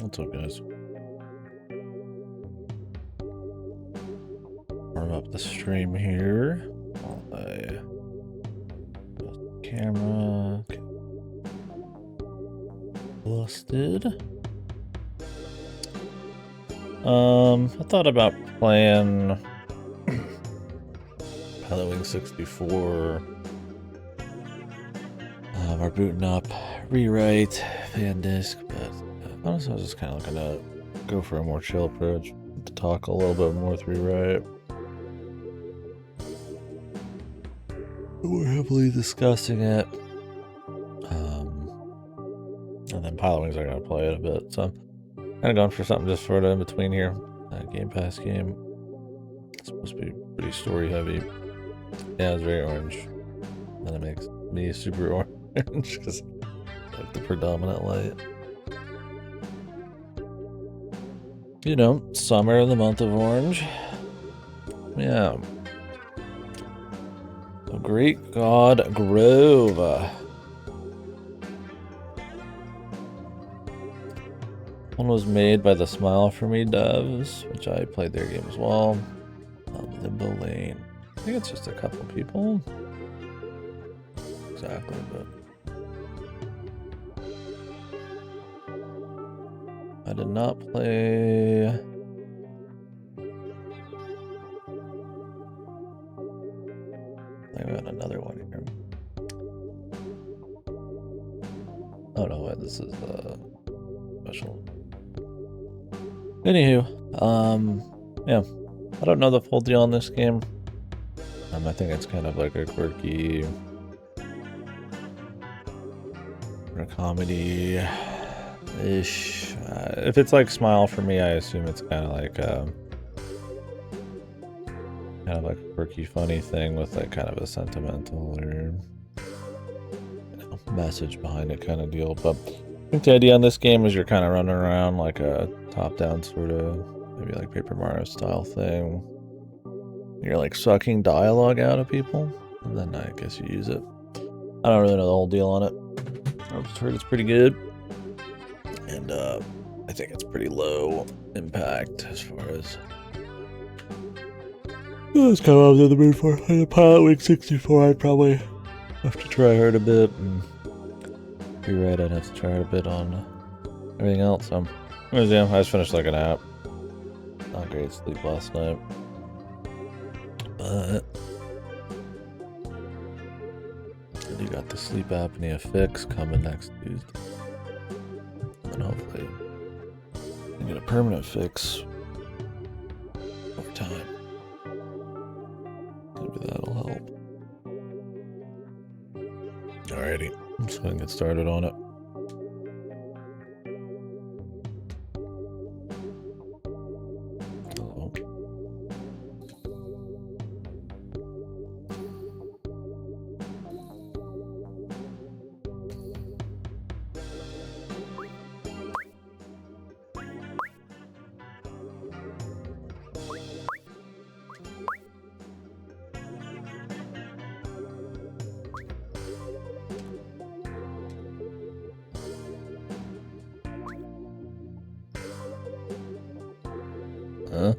What's up, guys? Warm up the stream here while I adjust the camera. Okay. Busted. I thought about playing Halloween 64. We're booting up Rewrite, Fan Disc, but honestly, I was just kind of looking to go for a more chill approach to talk a little bit more with Rewrite. We're heavily discussing it. And then Pilotwings, I gotta play it a bit, so I'm kind of going for something just sort of in between here. Game Pass game. It's supposed to be pretty story heavy. Yeah, it's very orange. That makes me super orange because like the predominant light. You know, summer in the month of orange. Yeah. So Great God Grove. One was made by the Smile For Me devs, which I played their game as well. Limbo Lane. I think it's just a couple people. Exactly, but I did not play. I got another one here. Oh no, wait, this is special. Anywho, yeah, I don't know the full deal on this game. I think it's kind of like a quirky comedy-ish. If it's like Smile For Me, I assume it's kind of like a quirky, funny thing with like kind of a sentimental or message behind it kind of deal. But I think the idea on this game is you're kind of running around like a top-down sort of maybe like Paper Mario style thing. You're like sucking dialogue out of people, and then I guess you use it. I don't really know the whole deal on it. I've just heard it's pretty good, and I think it's pretty low impact as far as. That's kind of what I was in the mood for. On a Pilotwings 64, I'd probably have to try hard a bit, and you're right, I'd have to try hard a bit on everything else. So, yeah, I just finished like an app. Not great sleep last night, but you got the sleep apnea fix coming next Tuesday, and hopefully you get a permanent fix over time. Maybe that'll help. Alrighty, so I can get started on it. Huh?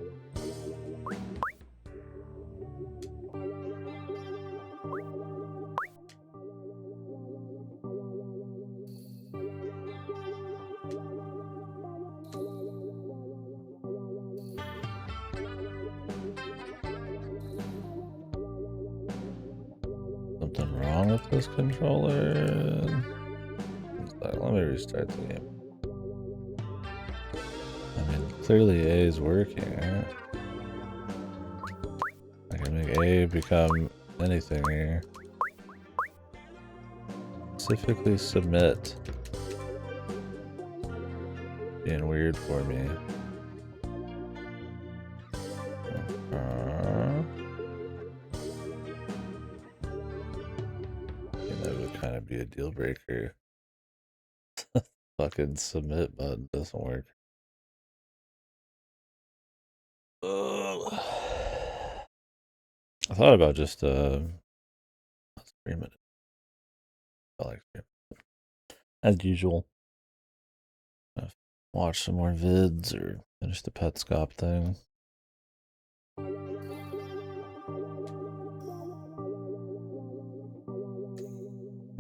Something wrong with this controller? Let me restart the game. I mean, clearly A is working, right? I can make A become anything here. Specifically submit. Being weird for me. That would kind of be a deal breaker. Fucking submit button doesn't work. I thought about just stream it. I like stream as usual. watch some more vids or finish the Petscop thing.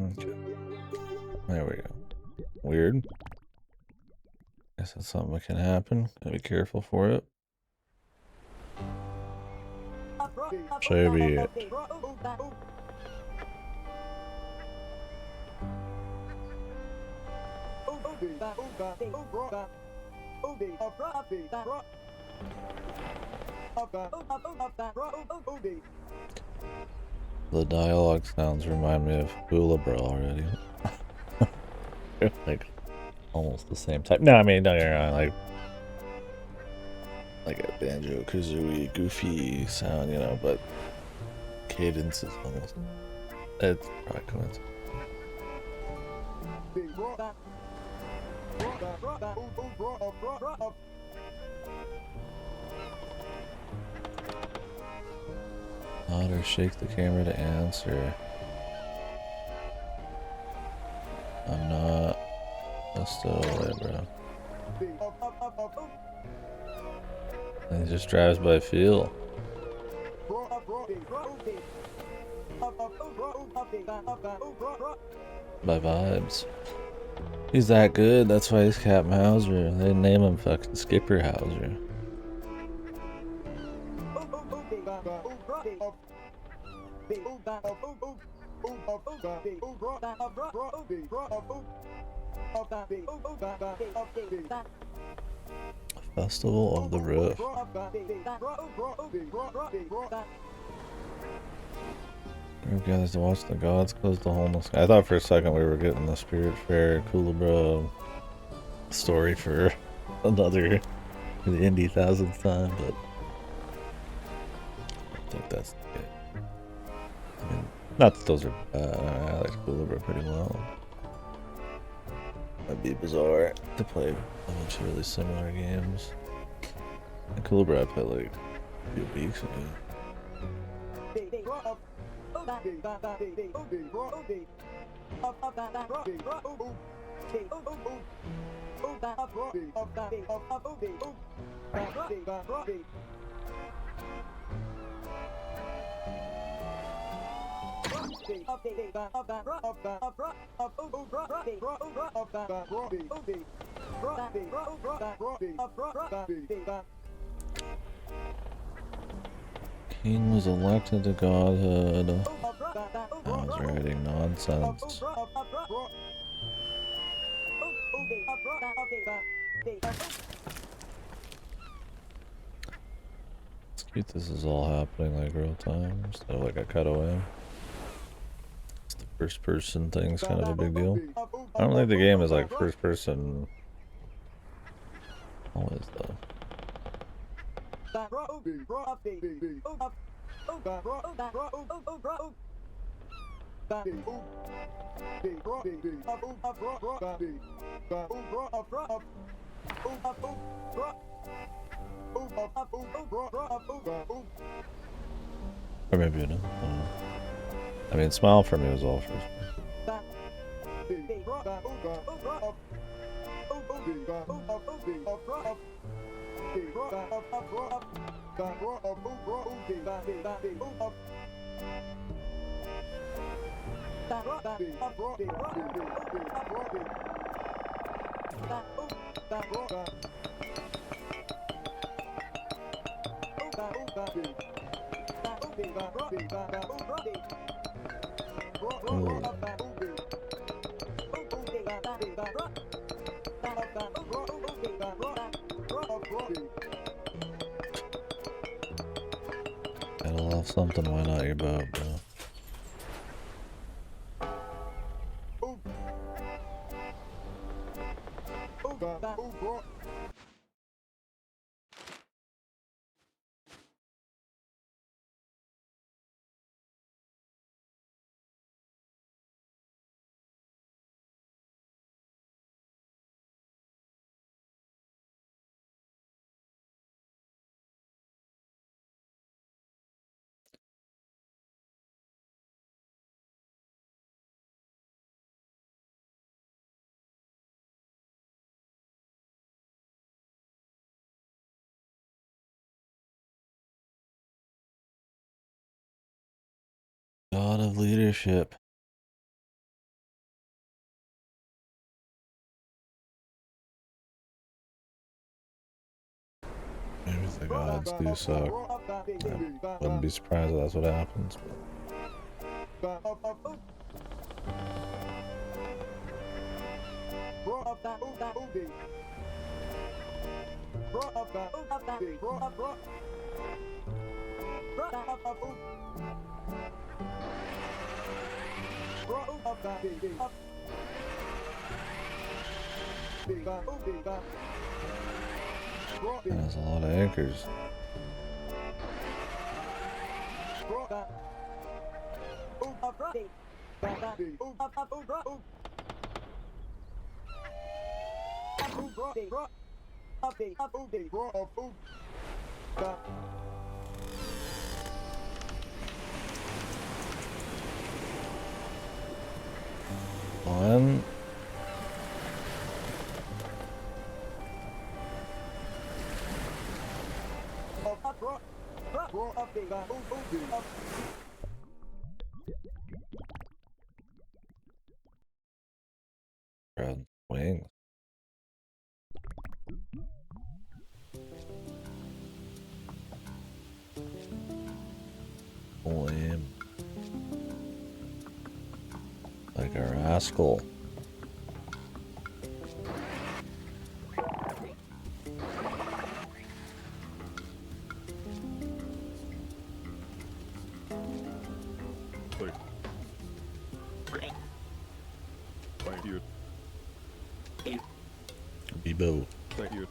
Okay. There we go. Weird. Guess that's something that can happen. Gotta be careful for it. So be it. The dialogue sounds remind me of Hula Bro already. Like almost the same type. No, I mean, don't get me wrong, like a Banjo Kazooie goofy sound, you know, but cadence is almost. It's probably coincidence. Nod or shake the camera to answer. I'm not. That's still away, bro. And he just drives by feel. By vibes. He's that good, that's why he's Captain Hauser. They name him fucking Skipper Hauser. Festival of the Roof. Group gathers to watch the gods close the hole in the sky. I thought for a second we were getting the Spirit Fair Kulabra story for the Indie thousandth time, but I think that's it. I mean, not that those are bad. I like Kulabra pretty well. That'd be bizarre to play a bunch of really similar games. And Kulabra I played like a few weeks ago. King was elected to godhood. I was writing nonsense. It's cute this is all happening like real time instead of like a cutaway. It's the first person thing's kind of a big deal. I don't think the game is like first person always though. Or maybe you know. I mean, Smile for me was all first person. Ooh. Gotta love something, why not your boat, bro? of leadership. Maybe the gods do suck. I wouldn't be surprised if that's what happens. There's a lot of anchors. One. Red wings. Lame. Like a rascal. Thank you. Bebo. Thank you.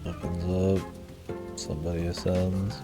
Opens up. Somebody ascends.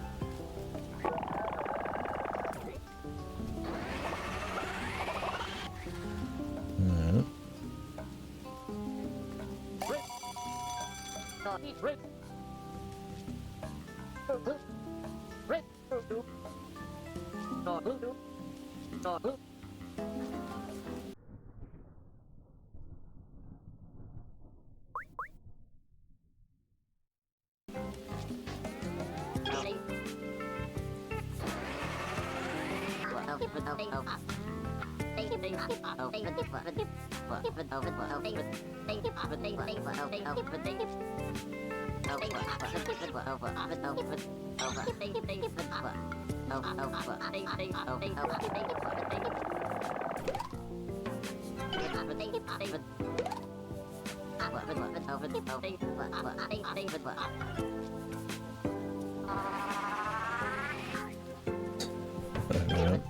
Alright.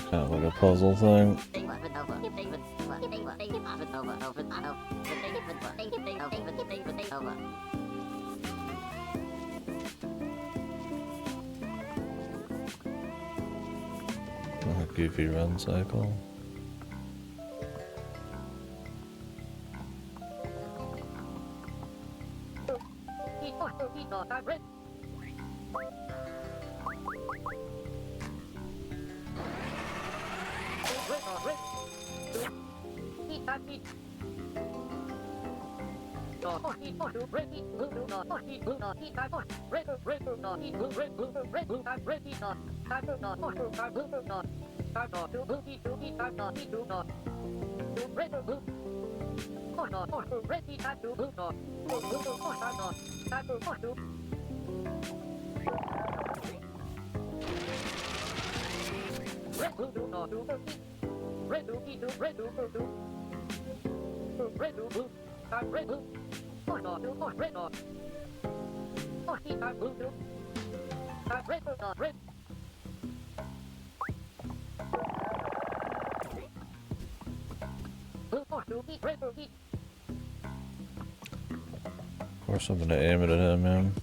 Kind of like a puzzle thing. Like a goofy run cycle. Of course I'm gonna aim it at him, man.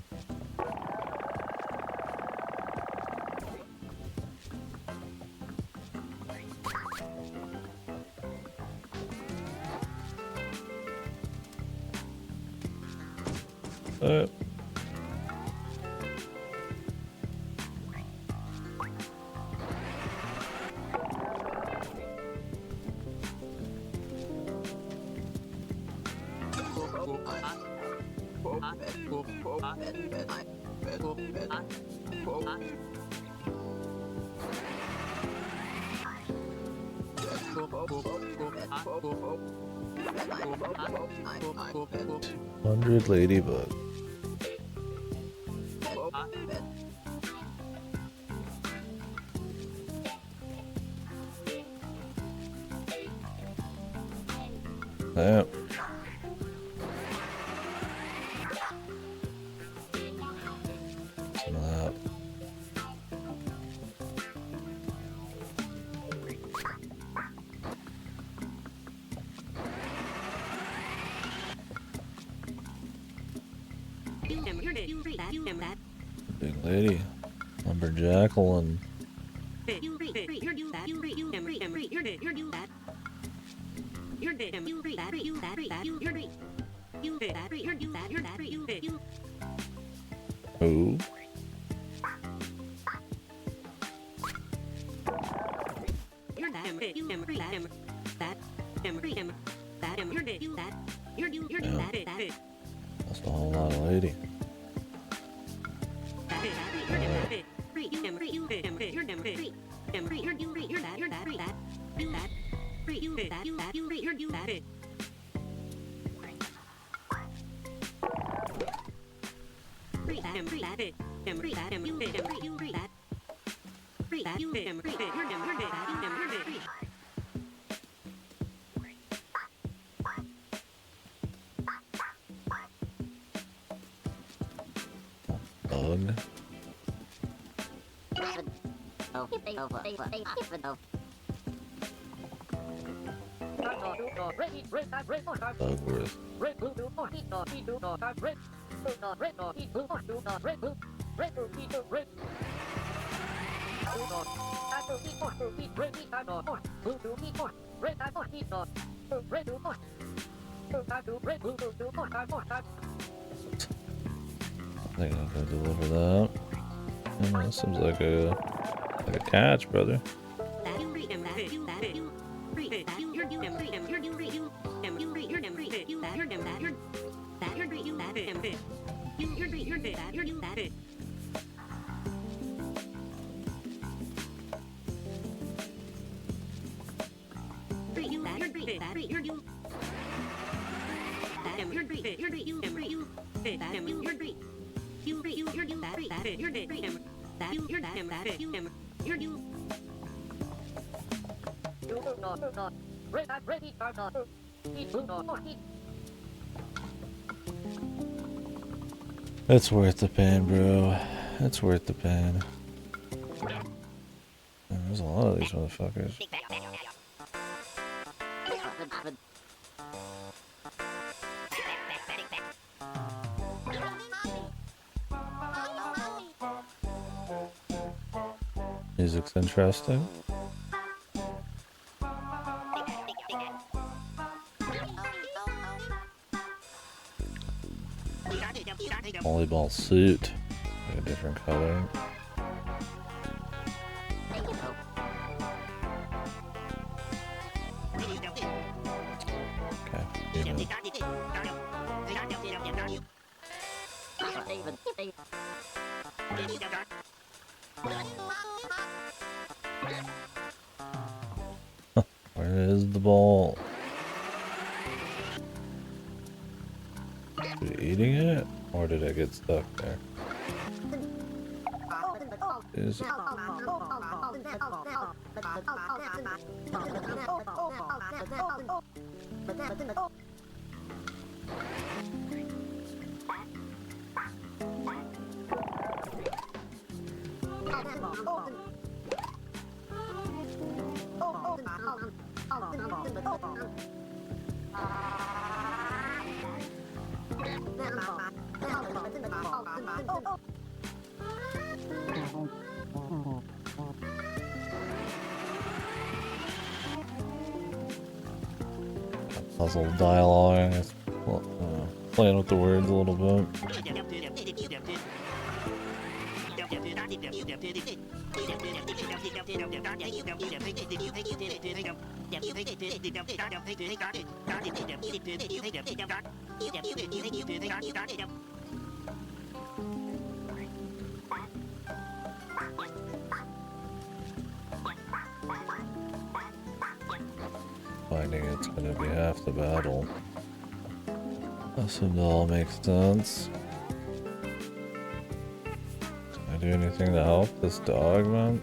$100 ladybug. Yep. Some of that. Big lady. Lumberjackal. Ooh. That's a whole lot of lady. Bug. Bugworth. I think I'm gonna deliver that. Yeah, this seems like a catch, brother. It's worth the pain, bro. It's worth the pain. There's a lot of these motherfuckers. Music's interesting. Volleyball suit. Like a different color. Okay. You know. Where is the ball? Are you eating it? Or did it get stuck there? Is it? Puzzle dialogue. It's, playing with the words a little bit. finding it's gonna be half the battle. That seems to all make sense. Can I do anything to help this dog, man?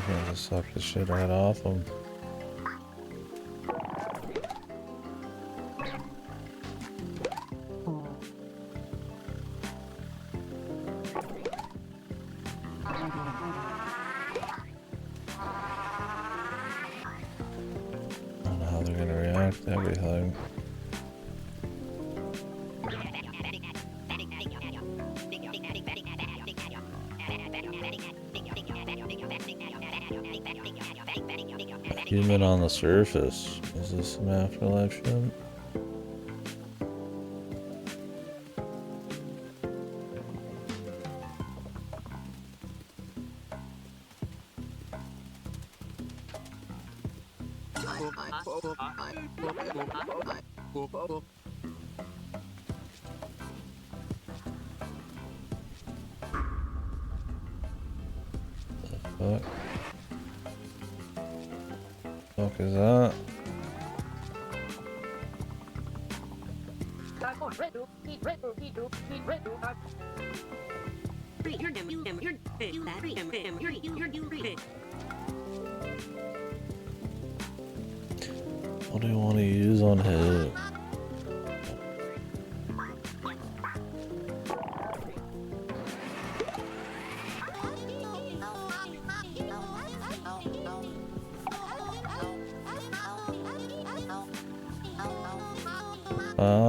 I'm gonna just suck the shit right off him. I don't know how they're gonna react to everything. Human on the surface. Is this some afterlife shit? The fuck is that? What do you want to use on him?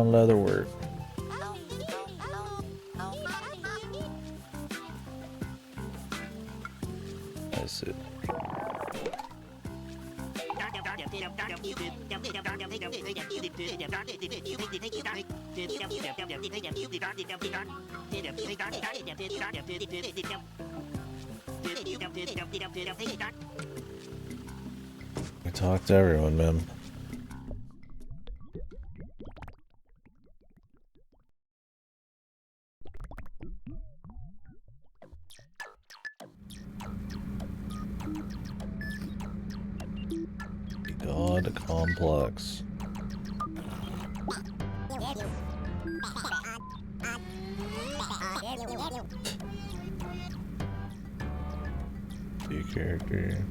Leather work. That's it. I talk to everyone, man. God complex. New character.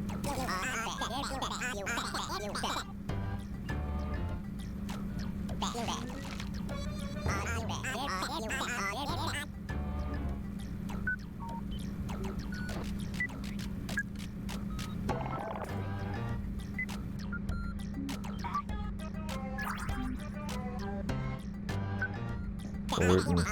Orton.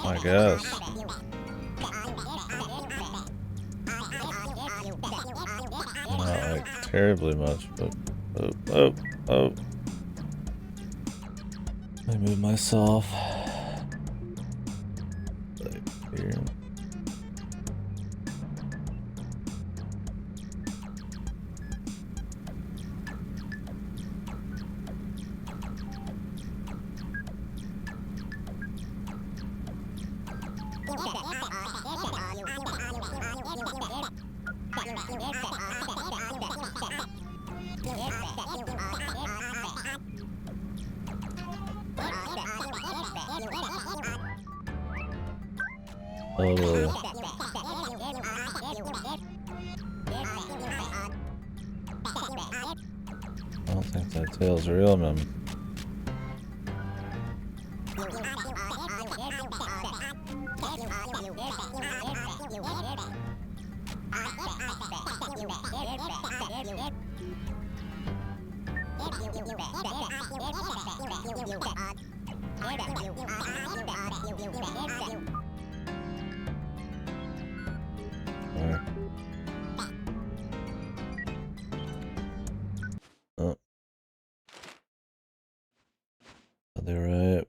I guess. Not like terribly much, but oh. I moved myself. Right here. Totally. I don't think that tail's real, man. Where? Oh. Are they right?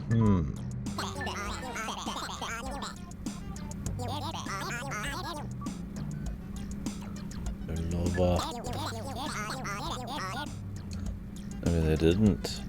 Hmm. They're Nova. Maybe they didn't.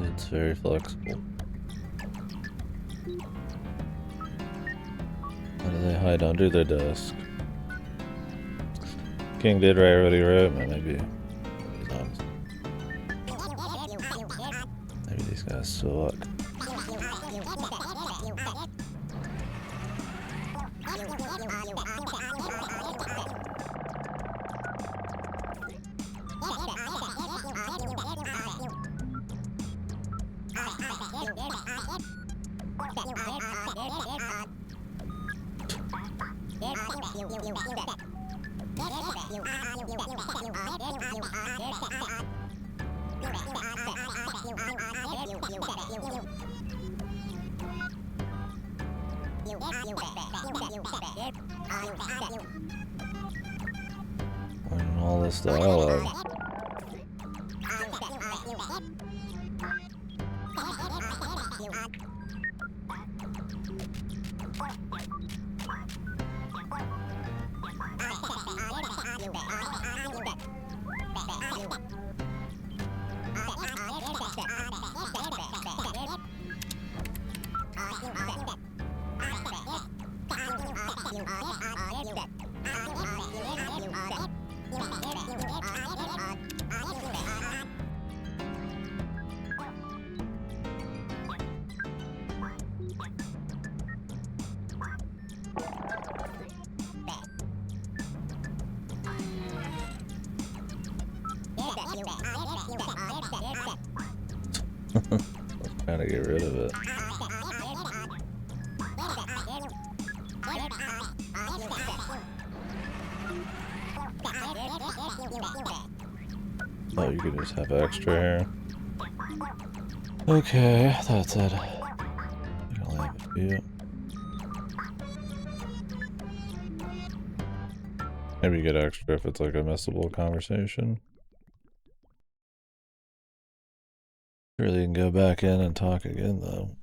It's very flexible. How do they hide under their desk? King did write what he wrote, but maybe he's honest. Maybe these guys suck. Learning all this dialogue. Trying to get rid of it. Oh, you could just have extra here. Okay, that's it. You only have a few. Maybe you get extra if it's like a missable conversation. Surely you can go back in and talk again, though.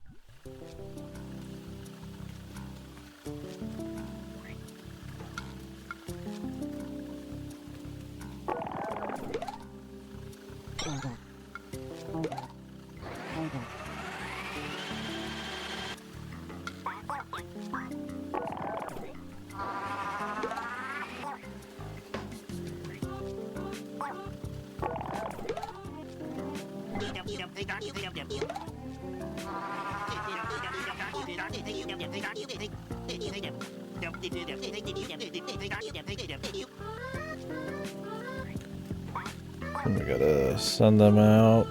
And we gotta send them out.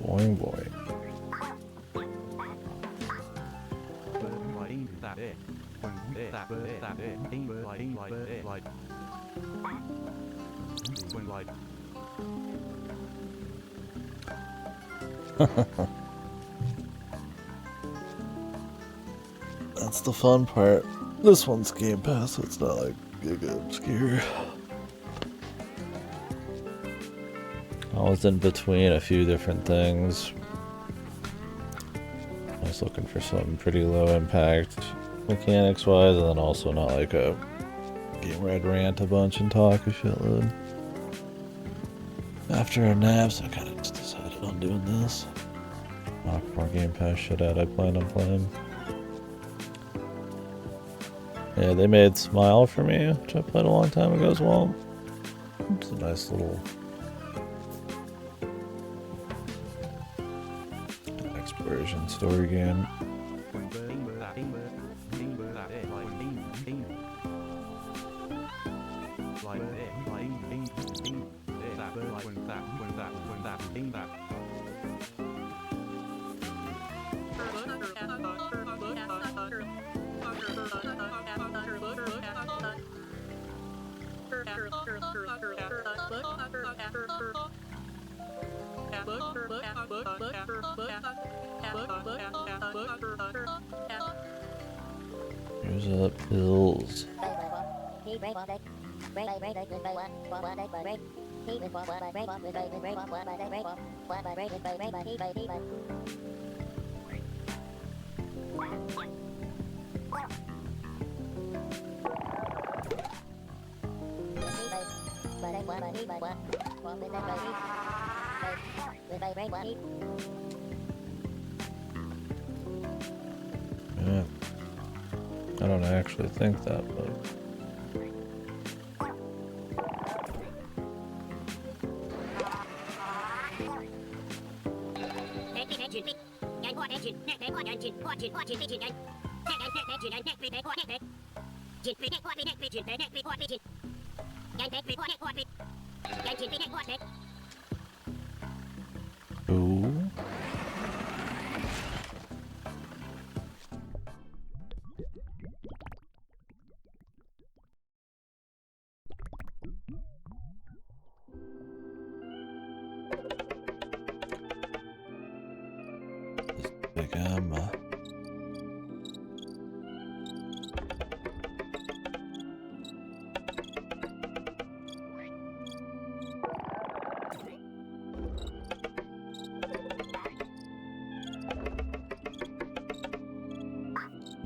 Boing boing. That's the fun part. This one's Game Pass, so it's not like Giga Obscure. I was in between a few different things. I was looking for something pretty low impact mechanics wise, and then also not like a game where I'd rant a bunch and talk a shitload. After a nap, so I kind of just decided on doing this. Knock more Game Pass shit out I planned on playing. Yeah, they made Smile for me, which I played a long time ago as well. It's a nice little exploration story game. Here's up pills. Yeah. I don't actually think that, but ooh. Big Emma.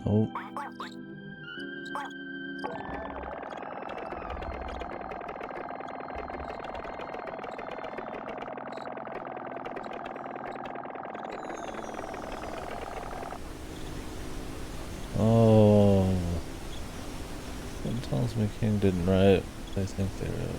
Oh. Oh. Something tells me King didn't write. I think they wrote.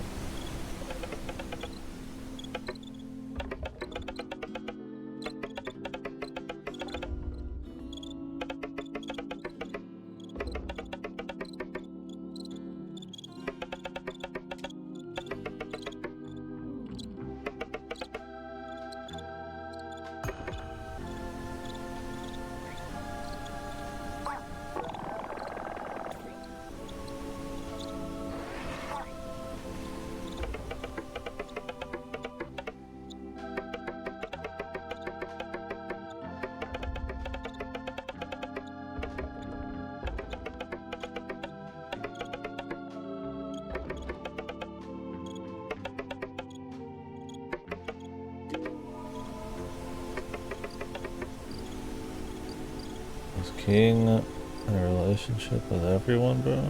Is King in a relationship with everyone, bro?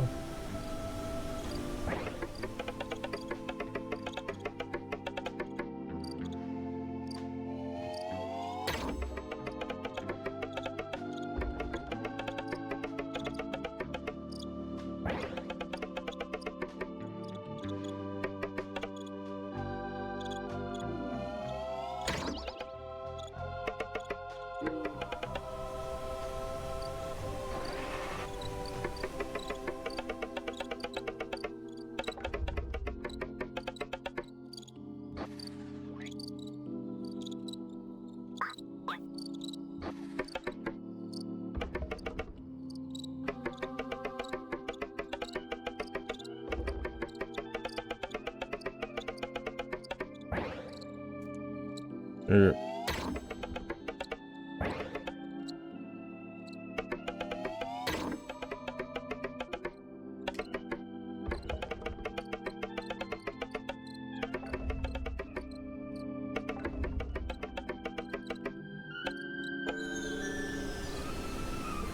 Er,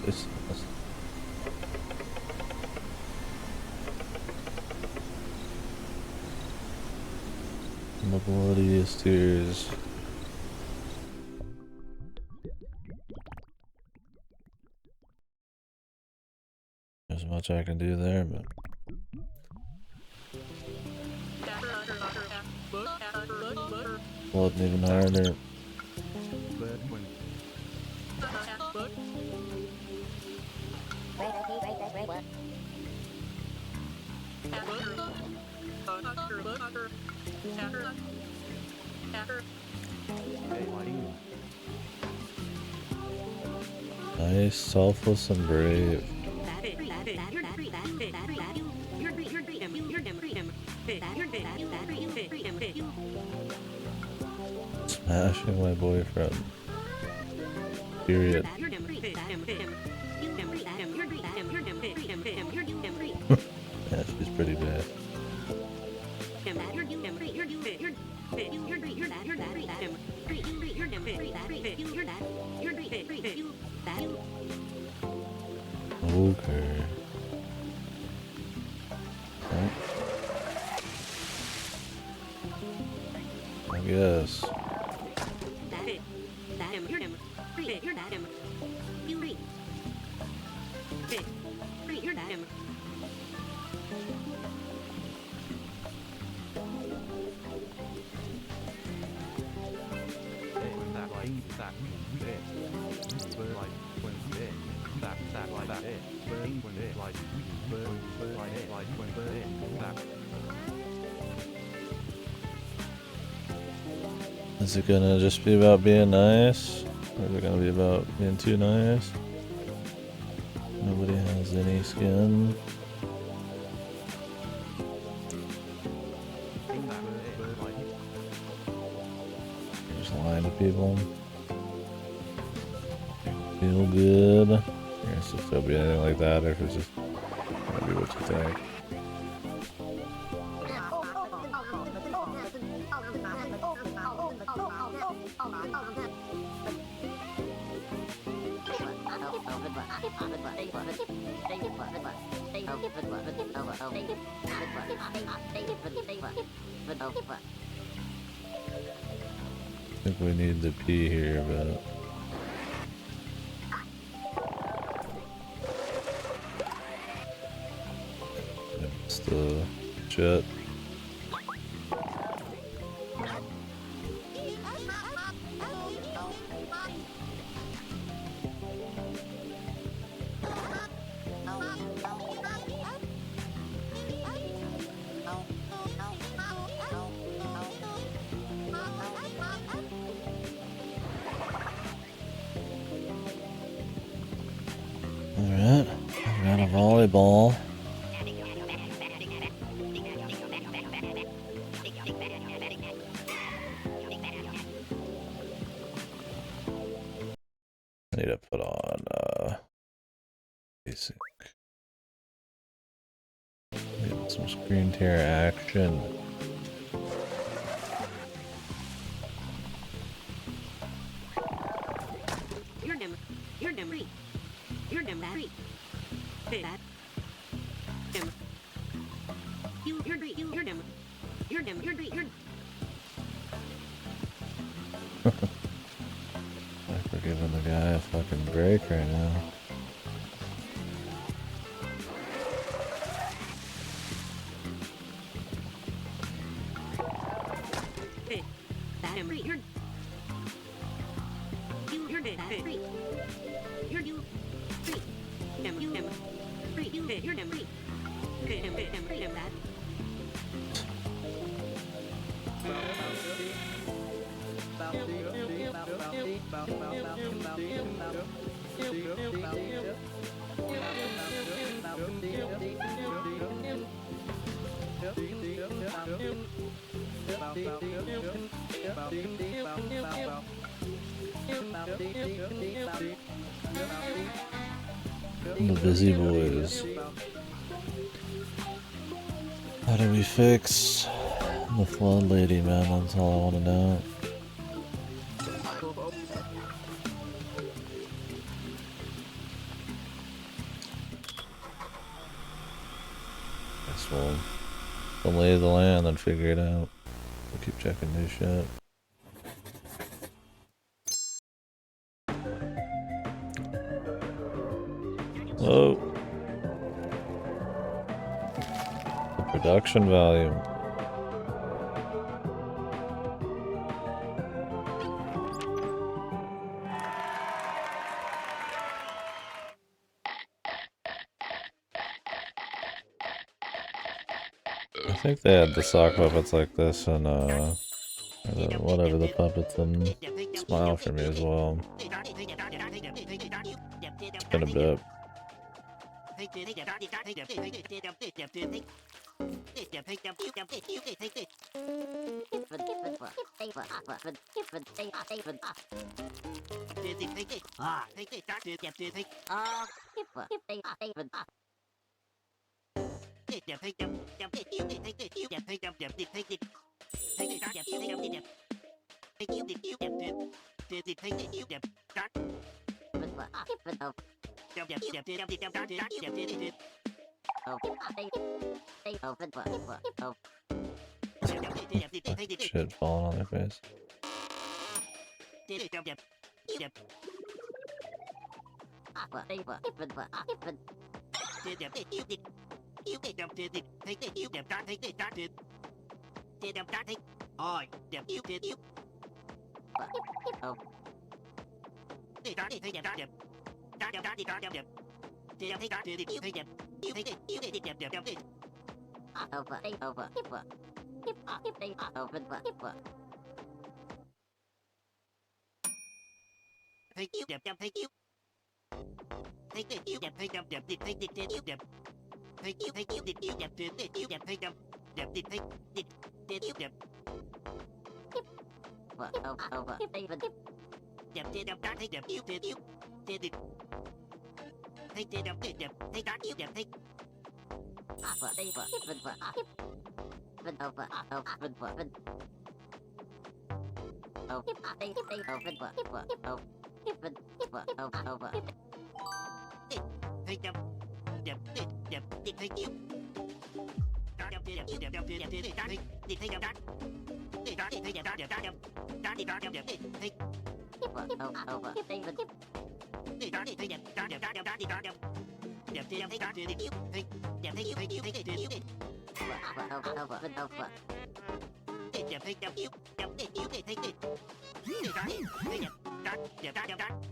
this- the bloodiest tears. There's much I can do there, but blood even harder. Nice, selfless, and brave. Smashing my boyfriend. Period. Yeah, she's pretty bad. Okay. Oh. I guess. Is it gonna just be about being nice? Or is it gonna be about being too nice? Nobody has any skin. Just lying to people. Feel good. Yes, if there'll be anything like that, or if it's just gonna be what you think. I think we need the P here, but it's the jet. Alright, I've got a volleyball. I need to put on basic. Need some screen tear action. Like we're giving the guy a fucking break right now. The busy boys. How do we fix the flood lady, man? That's all I want to know. Guess we'll lay the land and figure it out. We'll keep checking new shit. Whoa. The production volume. I think they had the sock puppets like this and whatever the puppets and Smile for Me as well. It's been a bit. Shit falling on their face.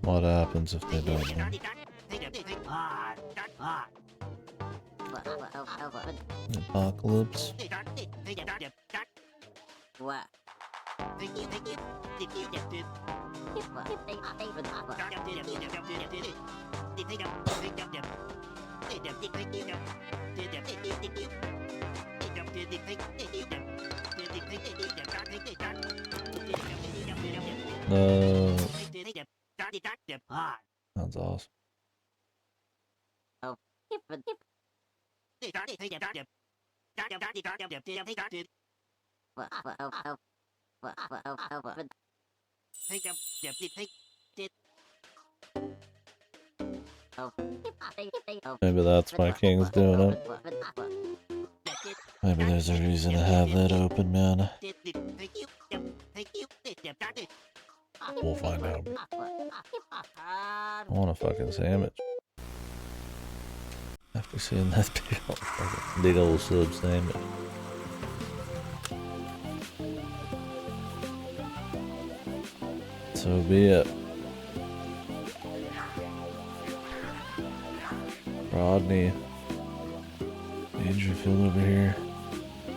What happens if they don't know? Apocalypse? No. Sounds awesome. Maybe that's why King's doing it. Maybe there's a reason to have that open, man. We'll find out. I want a fucking sandwich. After seeing that big old sub sandwich. So be it. Rodney. Dangerfield over here.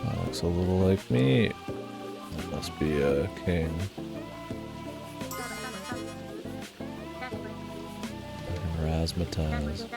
That looks a little like me. That must be a king. Razzmatazz.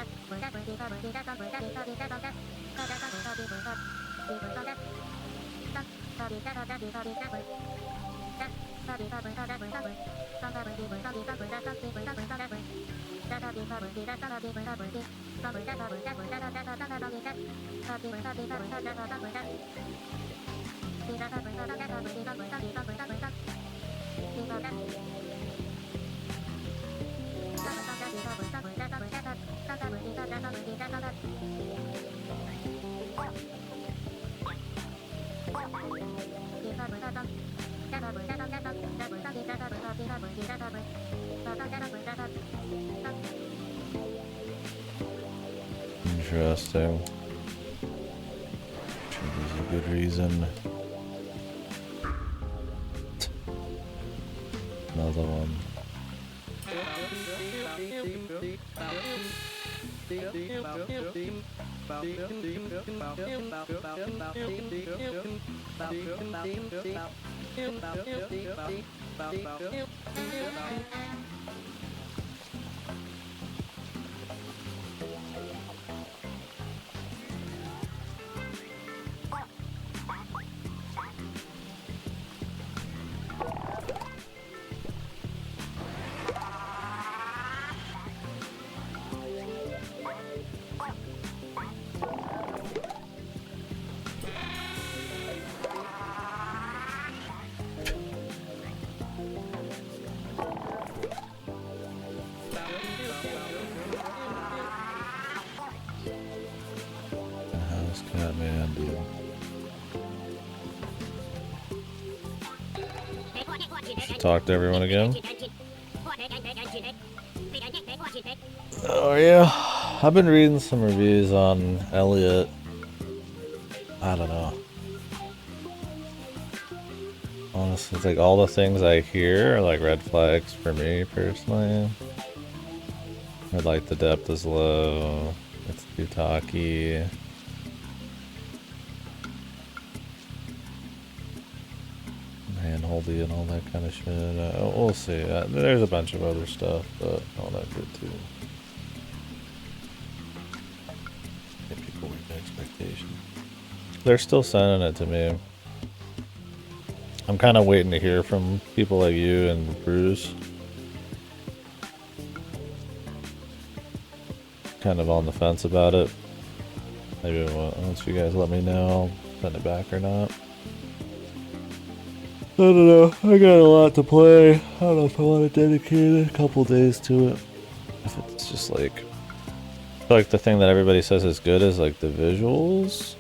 Interesting. Sure there's a good reason. Another one. House cat man, dude. Should talk to everyone again. Oh yeah, I've been reading some reviews on Elliot. I don't know. Honestly, it's like all the things I hear are like red flags for me personally. Or like the depth is low, it's too talky. Handholdy and all that kind of shit. We'll see. There's a bunch of other stuff, but all that good too. Get people with expectations. They're still sending it to me. I'm kind of waiting to hear from people like you and Bruce. Kind of on the fence about it. Maybe once you guys let me know, I'll send it back or not. I don't know. I got a lot to play. I don't know if I want to dedicate a couple days to it. If it's just like... I feel like the thing that everybody says is good is like the visuals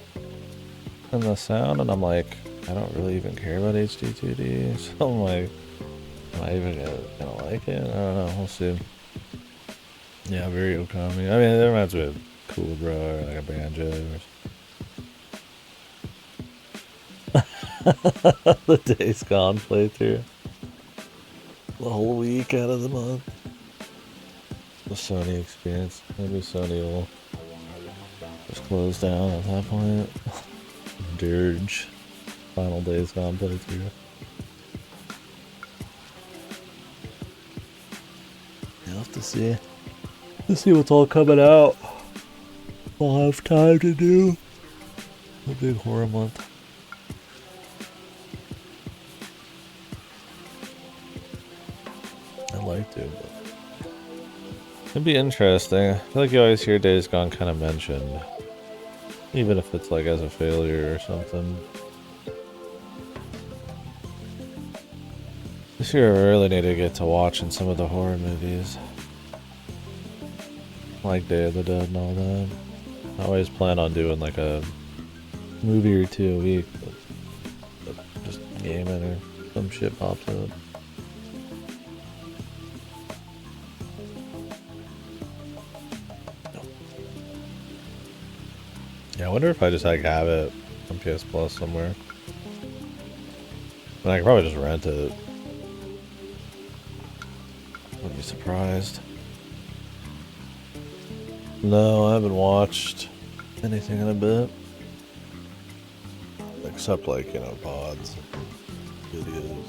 and the sound, and I'm like, I don't really even care about HD2D, so I'm like, am I even gonna like it? I don't know, we'll see. Yeah, very Okami. I mean, it reminds me of Cool Bro or like a banjo or the Days Gone playthrough. The whole week out of the month. The Sony experience. Maybe Sony will just close down at that point. Dirge. Final Days Gone playthrough. You'll have to see. Let's see what's all coming out. I'll have time to do a big horror month. I'd like to, but it'd be interesting. I feel like you always hear Days Gone kind of mentioned, even if it's like as a failure or something. This year I really need to get to watching some of the horror movies. Like Day of the Dead and all that. I always plan on doing like a movie or two a week, but just gaming or some shit pops up. Yeah, I wonder if I just like have it on PS Plus somewhere. And I could probably just rent it. Wouldn't be surprised. No, I haven't watched anything in a bit. Except like, you know, pods, videos.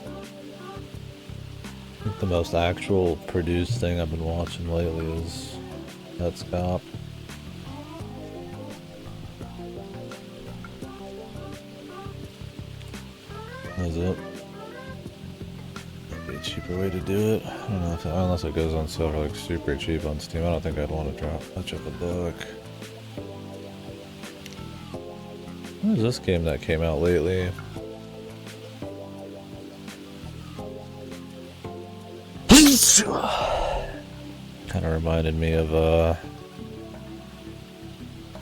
I think the most actual produced thing I've been watching lately is Netscop. That's it. way to do it. I don't know if unless it goes on sale for like super cheap on Steam. I don't think I'd want to drop much of a book. What is this game that came out lately? Kind of reminded me of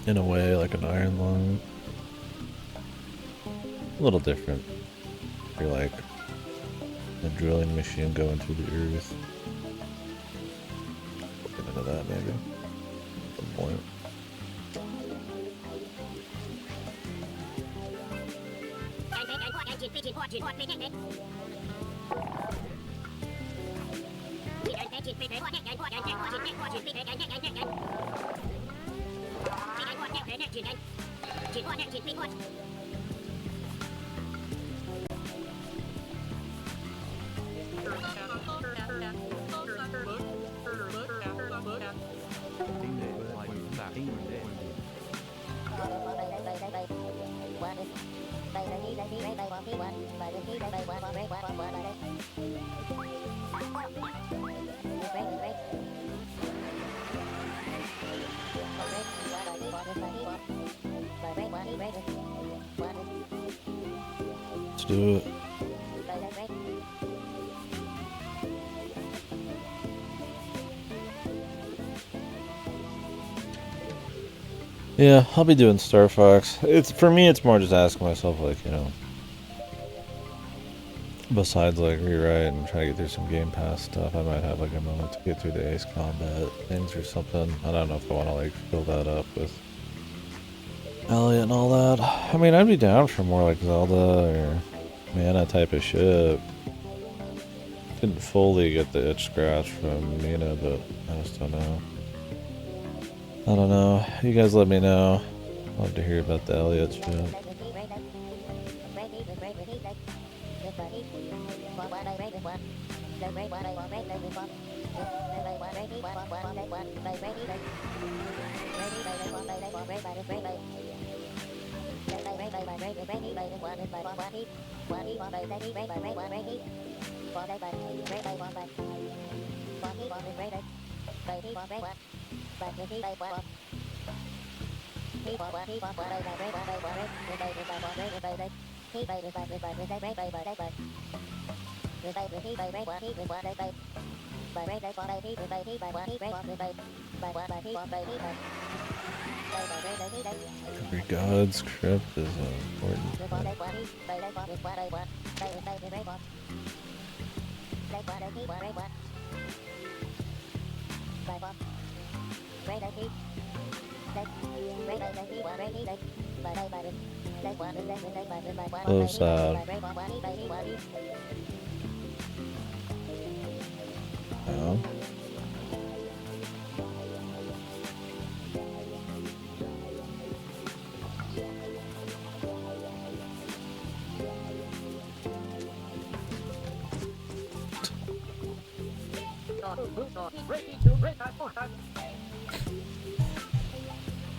in a way, like an Iron Lung. A little different. You're like a drilling machine going through the earth. Get into that maybe. At some point. Let's do it. Yeah, I'll be doing Star Fox. It's for me. It's more just asking myself, like, you know, besides like rewrite and try to get through some Game Pass stuff, I might have like a moment to get through the Ace Combat things or something. I don't know if I want to like fill that up with Elliot and all that. I mean, I'd be down for more like Zelda or Mana type of shit. Didn't fully get the itch scratch from Mina, but I just don't know. I don't know. You guys let me know. Love to hear about the Elliot shit. Every god's crypt is important. So sad. Yeah.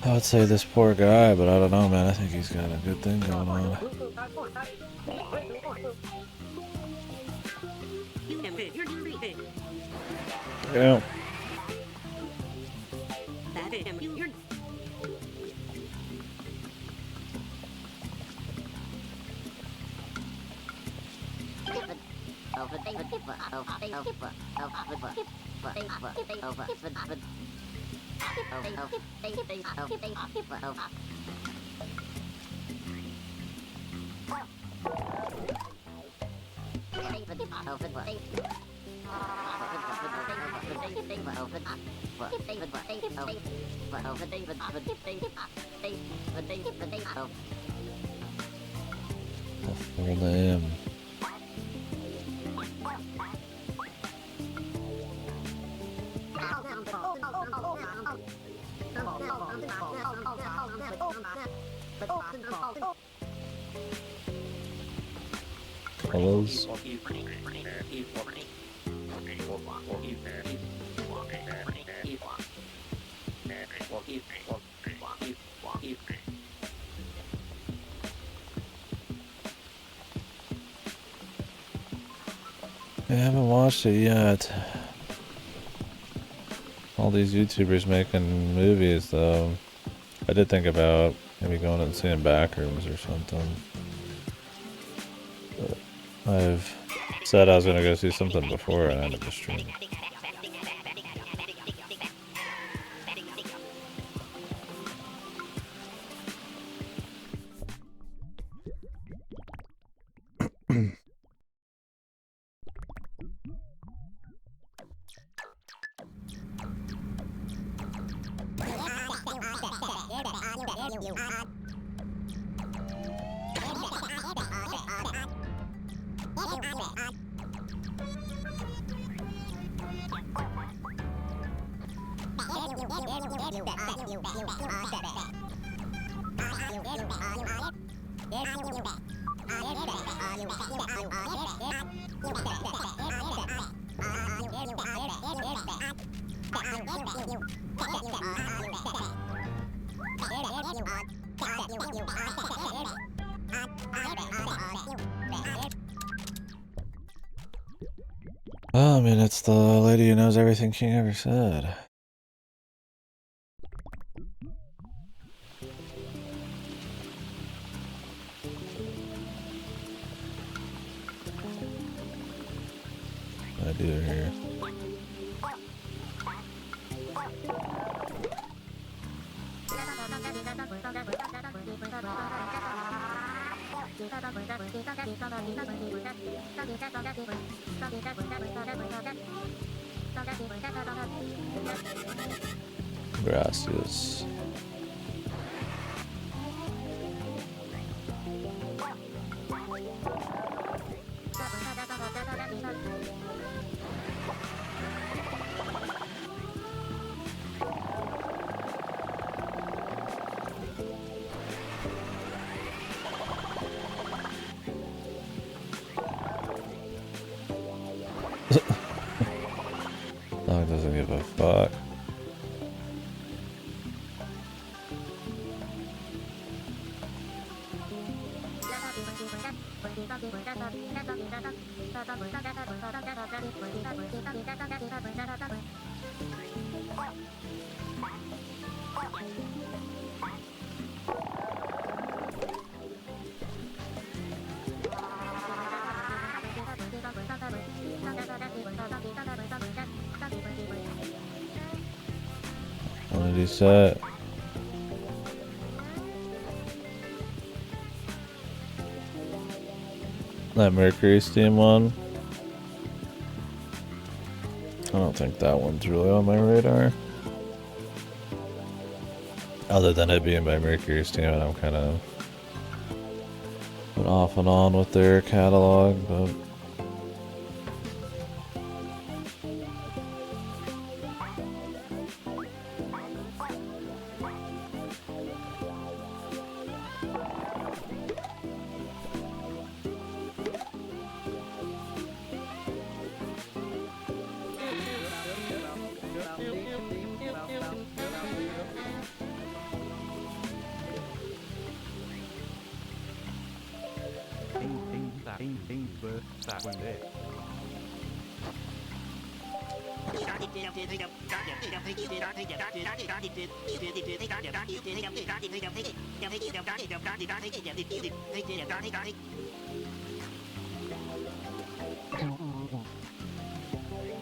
I would say this poor guy, but I don't know, man. I think he's got a good thing going on. Yeah. The full name. Colors. haven't watched it yet. All these YouTubers making movies, though. I did think about maybe going and seeing Backrooms or something. But I've said I was gonna go see something before I ended the stream. Oh, I mean, it's the lady who knows everything King ever said. I do here. Gracias. Dog doesn't give a fuck. What did he say? That Mercury Steam one? I don't think that one's really on my radar. Other than it being by Mercury Steam, and I'm kind of been off and on with their catalog, but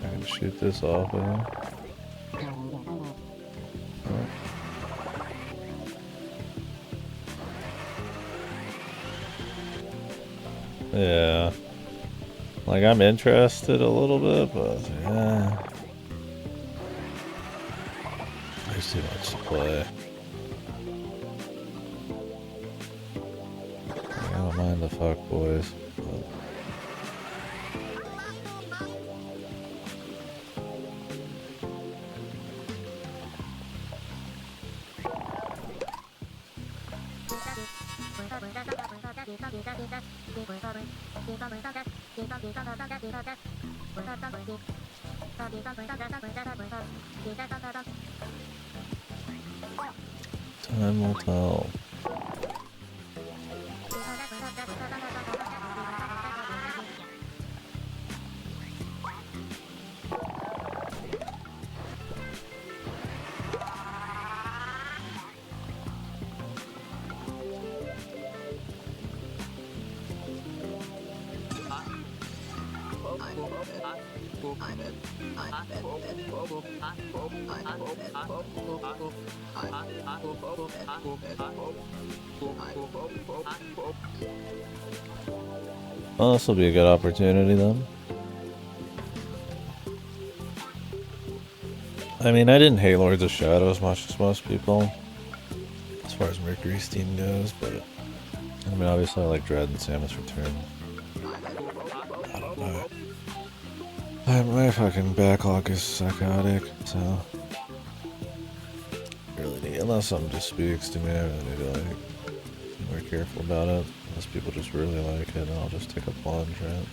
I can shoot this off of him. Yeah. Like, I'm interested a little bit, but yeah. There's too much to play. I don't mind the fuck boys. But time will tell. Well, this will be a good opportunity then. I mean, I didn't hate Lords of Shadow as much as most people, as far as Mercury's Steam goes, but I mean, obviously I like Dread and Samus Return. I don't know. My fucking backlog is psychotic, so really need, unless something just speaks to me, I really need to like be more careful about it. Unless people just really like it, and I'll just take a plunge, right?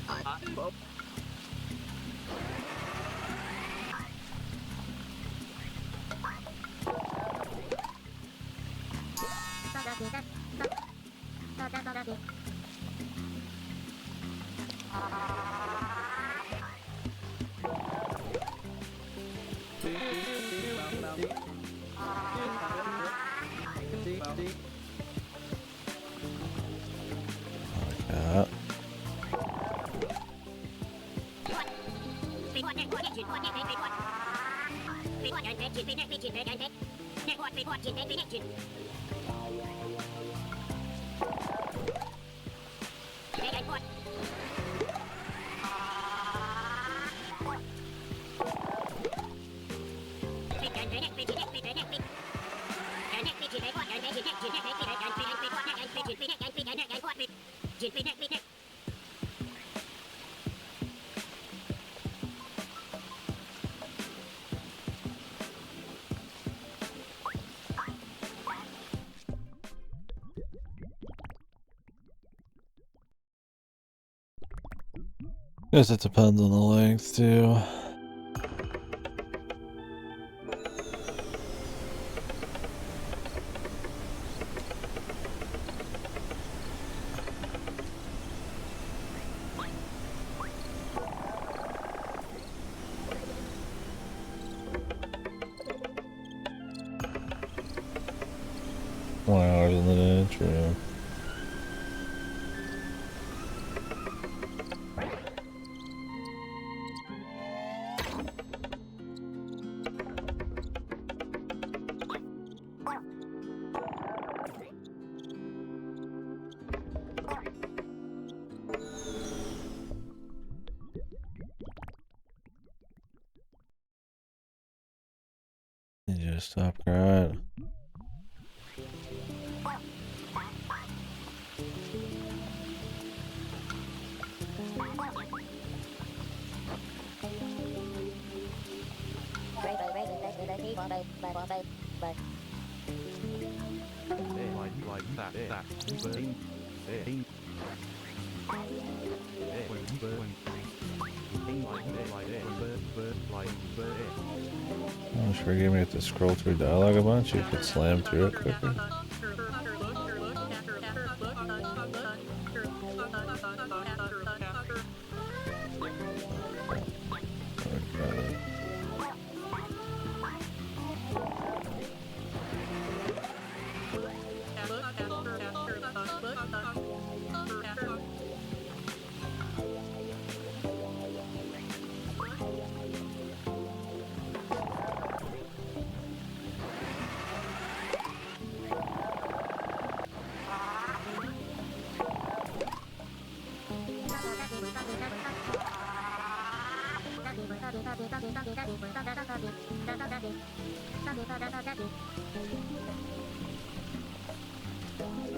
Guess it depends on the length too. $1 in the day, true. You just stop crying. I'm sure you have to scroll through dialogue a bunch. You could slam through it quicker.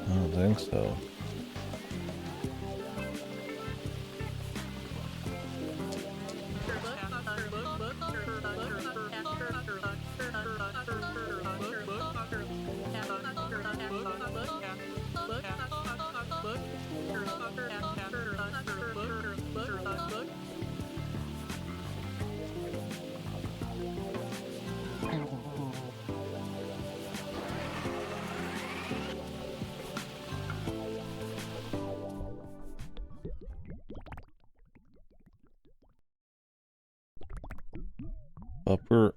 I don't think so. Upper.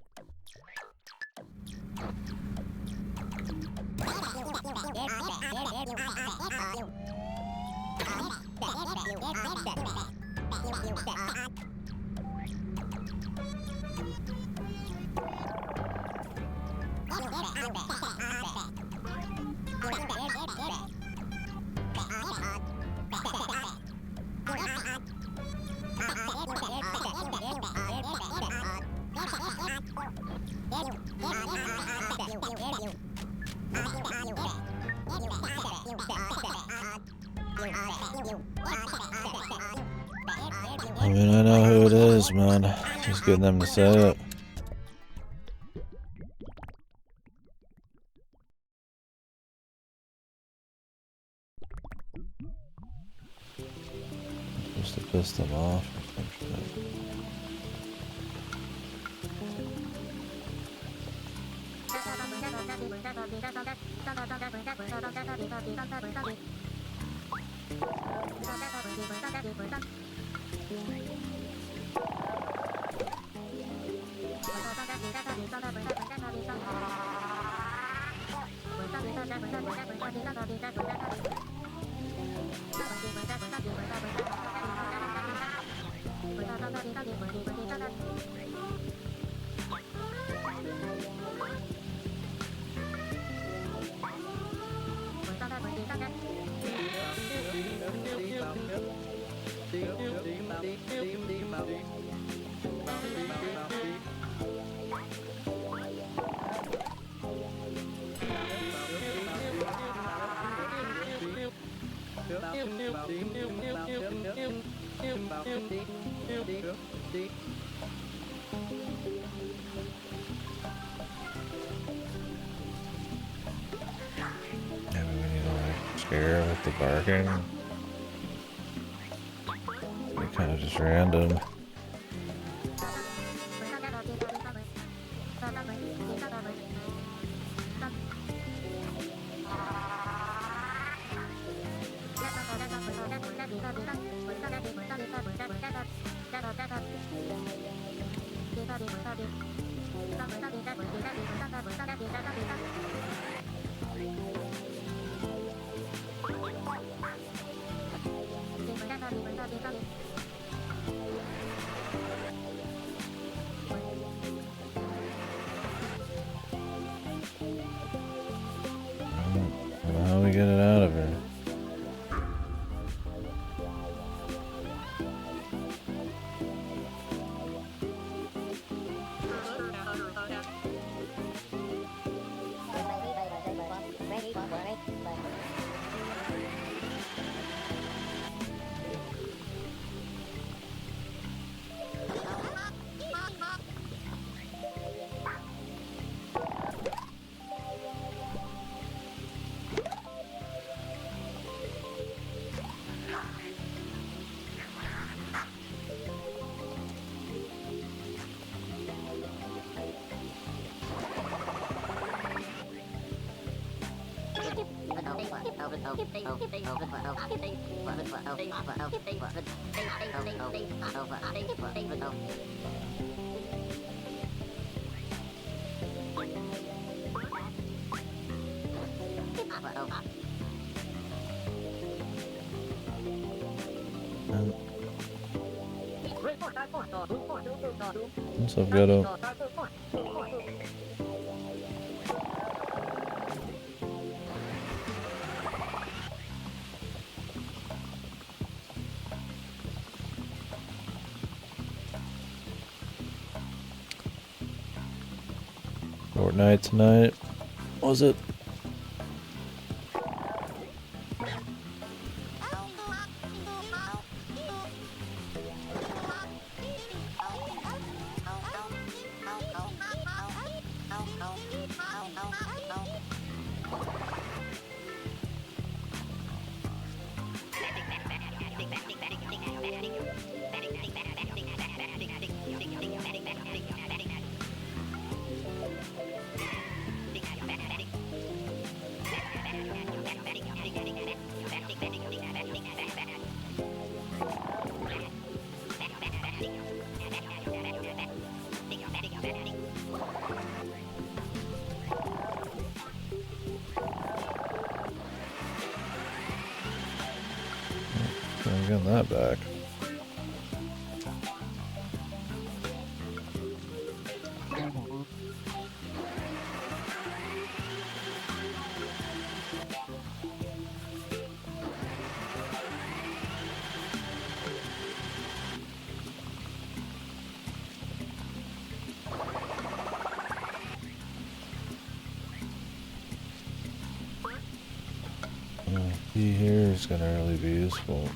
I mean, I know who it is, man. Just getting them to say it. Just to piss them off or some shit. Maybe we need to like scare with the barking. Be kind of just random. I don't know how we get it out of here. What's up, Ghetto? Fortnite tonight. Was it? I'm getting that back. Key here is gonna really be useful.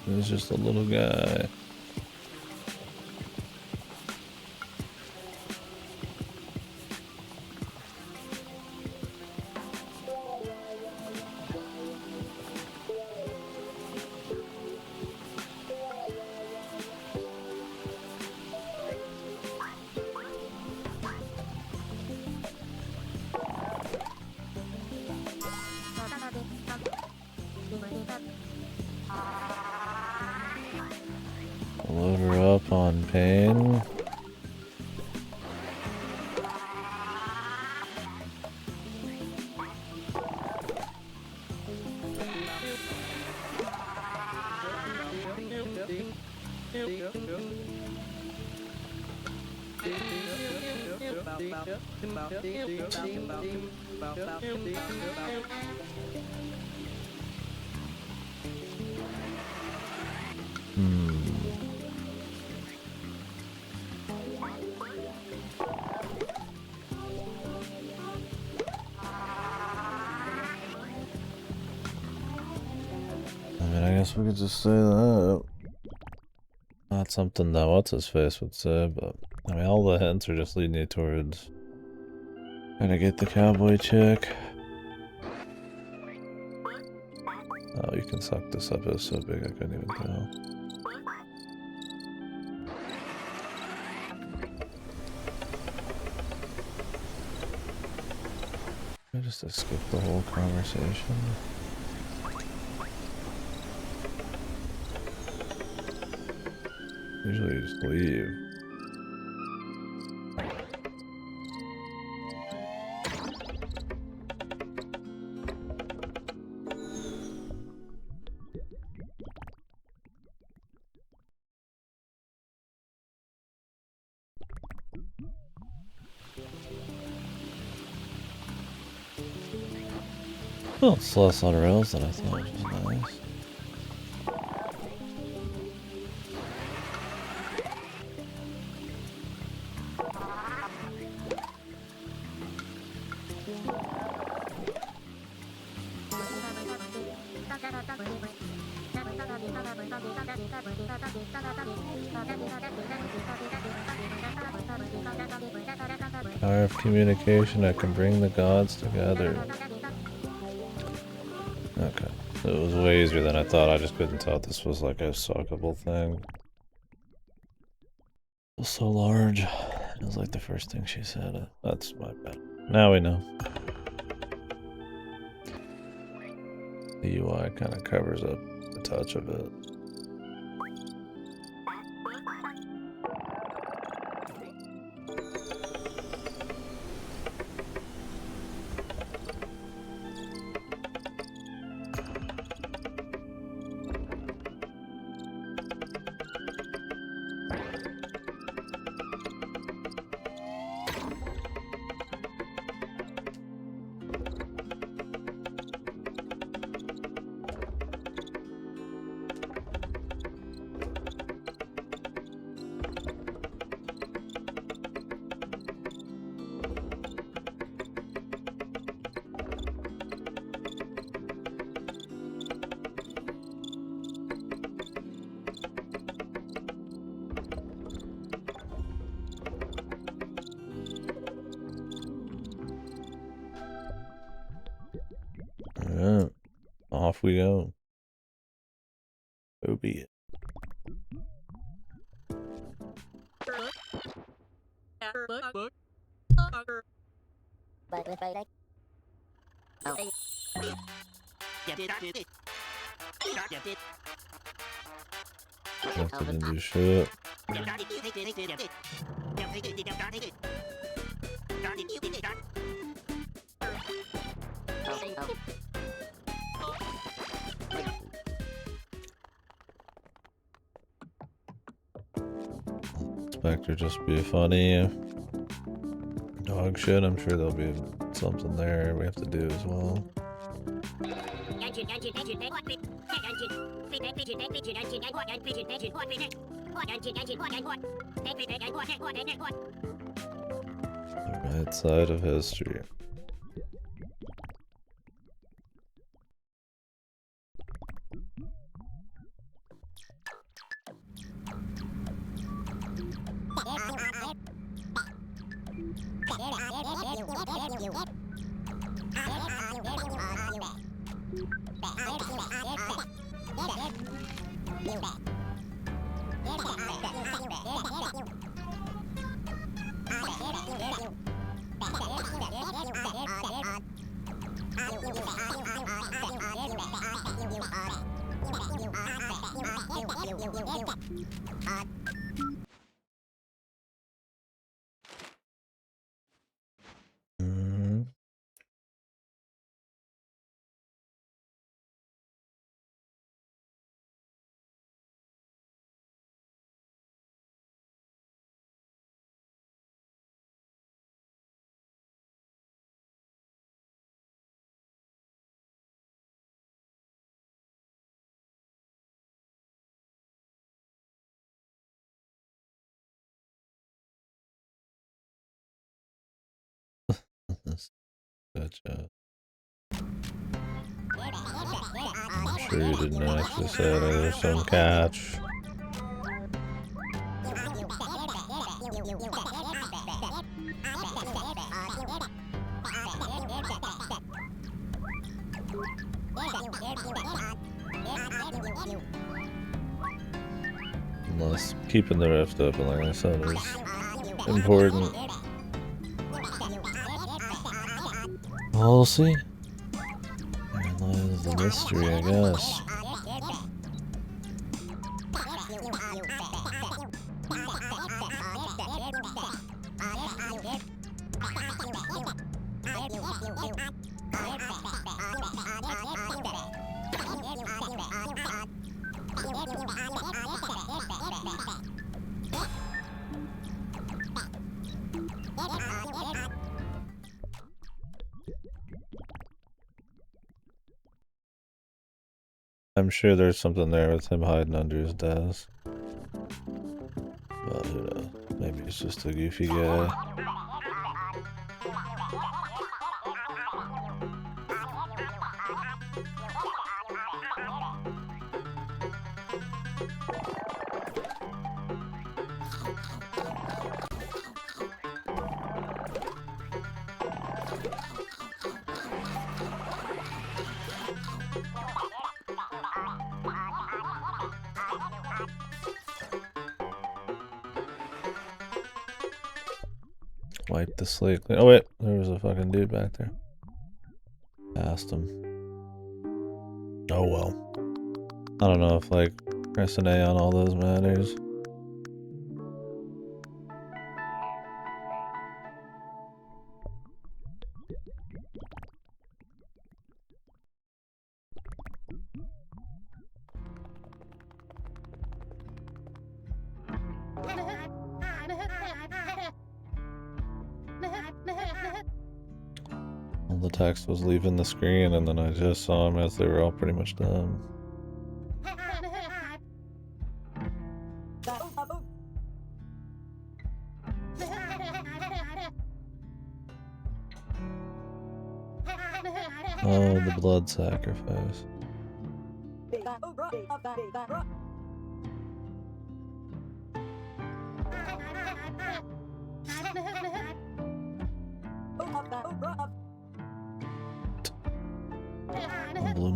He's just a little guy. Load her up on pain. I guess we could just say that. Not something that what's-his-face would say, but I mean, all the hints are just leading you towards trying to get the cowboy chick. Oh, you can suck this up. It's so big I couldn't even tell. I just skip the whole conversation. Usually you just leave. Well, it's less on rails than I thought, which is nice. Power of communication, I can bring the gods together. Okay. It was way easier than I thought. I just couldn't tell if this was like a suckable thing. It was so large. It was like the first thing she said. That's my bad. Now we know. The UI kind of covers up the touch of it. off we go. So be it. Nothing to do shit. Spectre just be funny dog shit. I'm sure there'll be something there we have to do as well. The right side of history. Gotcha. I'm sure you didn't actually say that there's some catch. Unless keeping the rift open, like I said, is important. We'll see. There lies the mystery, I guess. I'm sure there's something there with him hiding under his desk. But who knows? Maybe it's just a goofy guy. Wipe the slate clean. Oh wait, there was a fucking dude back there. Passed him. Oh well. I don't know if like pressing A on all those matters. The text was leaving the screen, and then I just saw him as they were all pretty much done. Oh, the blood sacrifice.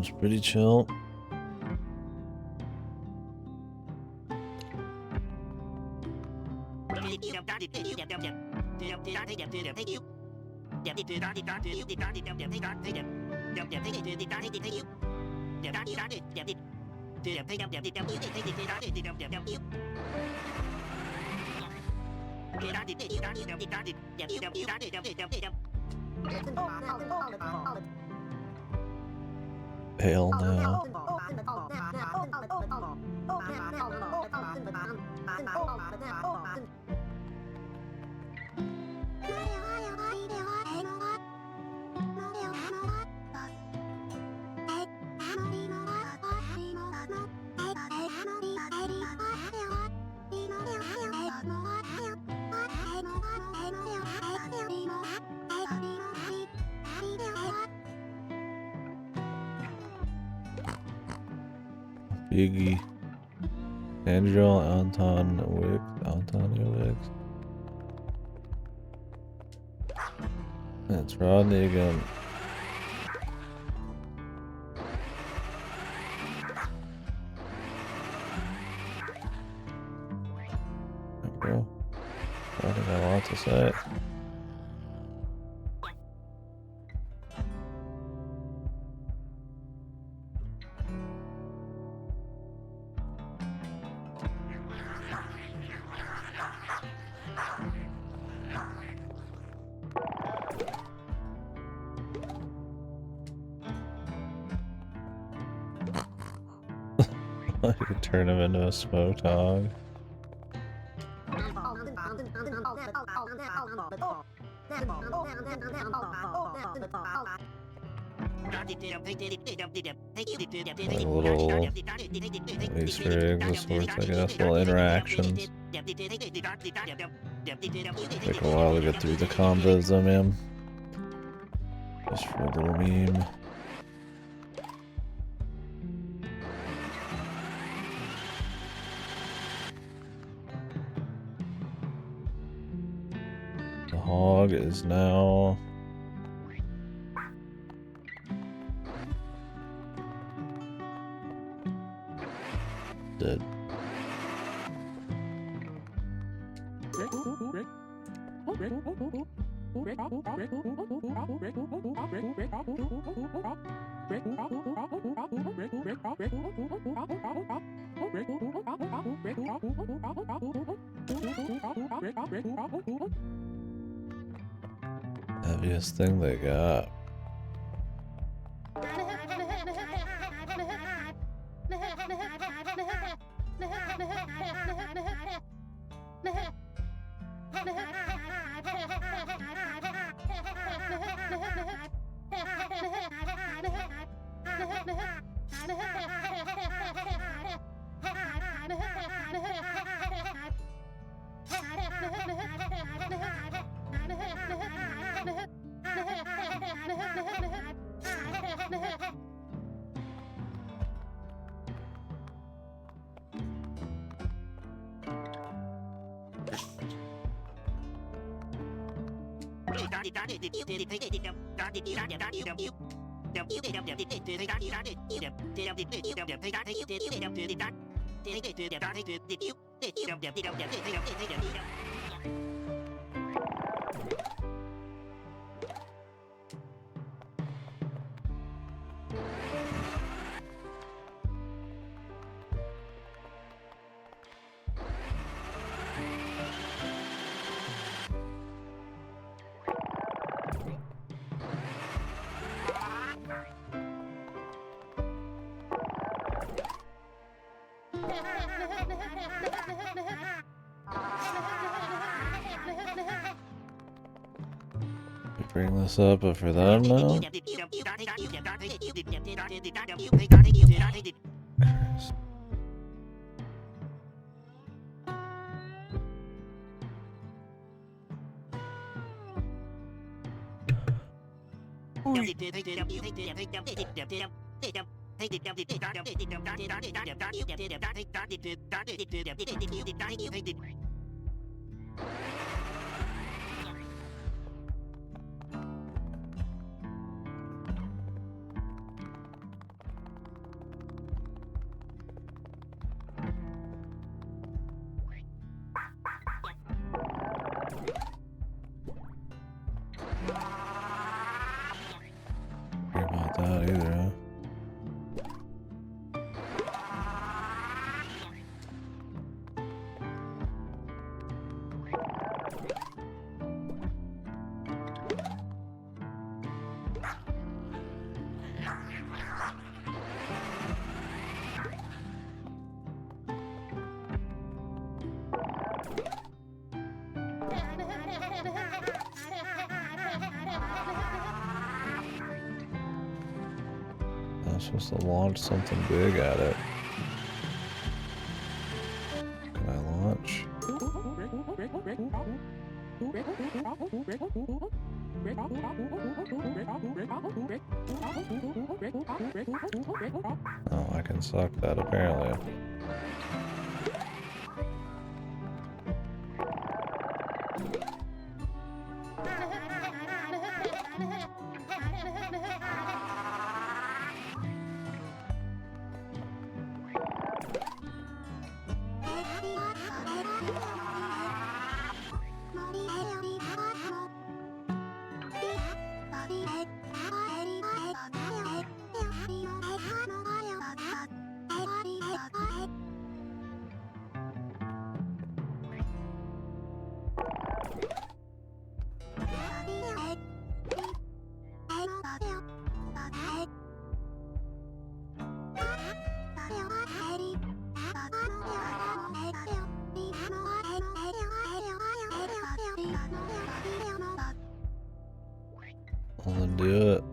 Seems pretty chill. Hell no. Biggie. Andrew Antonio Wicks. That's Rodney again. Bro, I think I want to say it. I could turn him into a smoked hog. Little Easter eggs of sorts, I guess, little interactions. Take a while to get through the combos I'm in. Just for a little meme. The hog is now dead. Heaviest thing they got. Bring this up, but for them now. supposed to launch something big at it. Can I launch? Oh, I can suck that apparently. Well, then do it.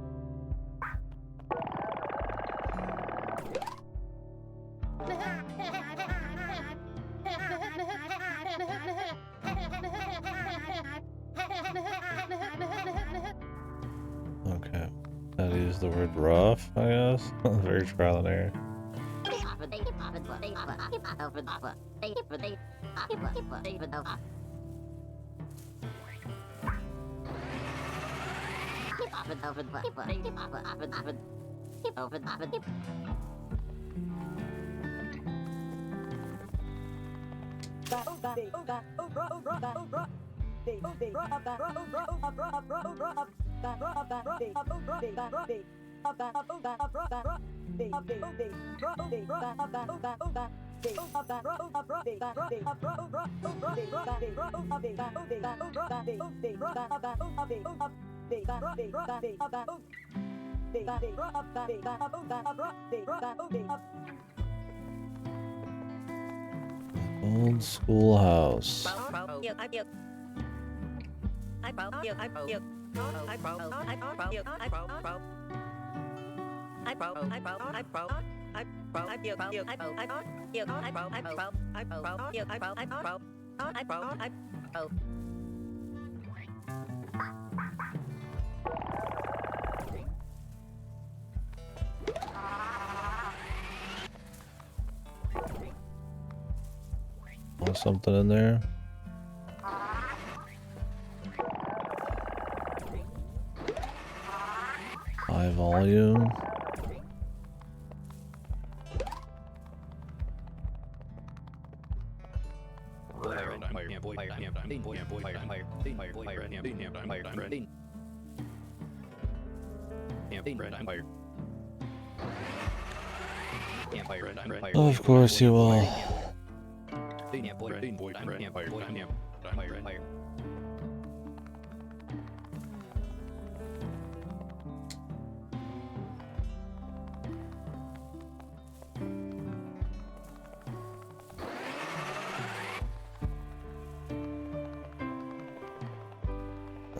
Okay. How to use the word rough, I guess? Very trial and error. Old schoolhouse. Want something in there? High volume. Of course you will.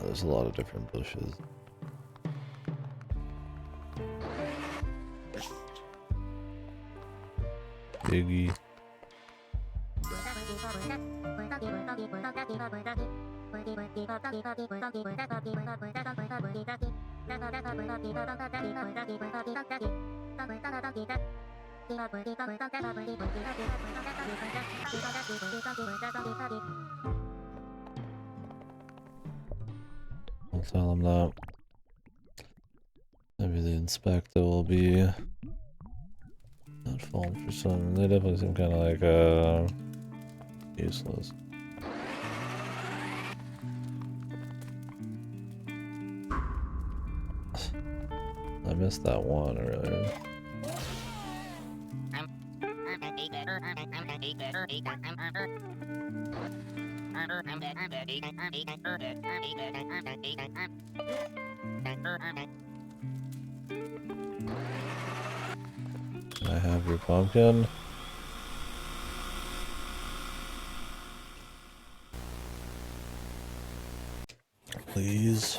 There's a lot of different bushes. Biggie. I'll tell them that. Maybe the inspector will be not falling for something. They definitely seem kind of like useless. I missed that one earlier. Can I have your pumpkin? Please.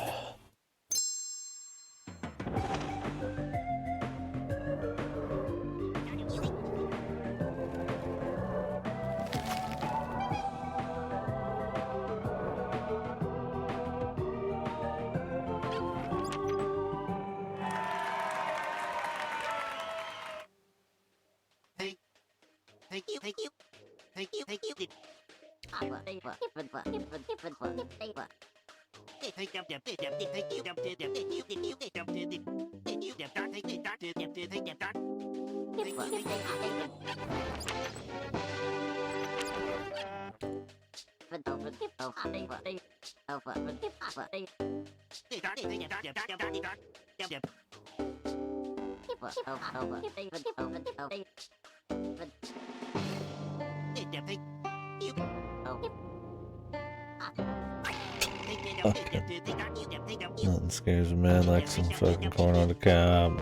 Nothing scares a man like some fucking corn on the cob.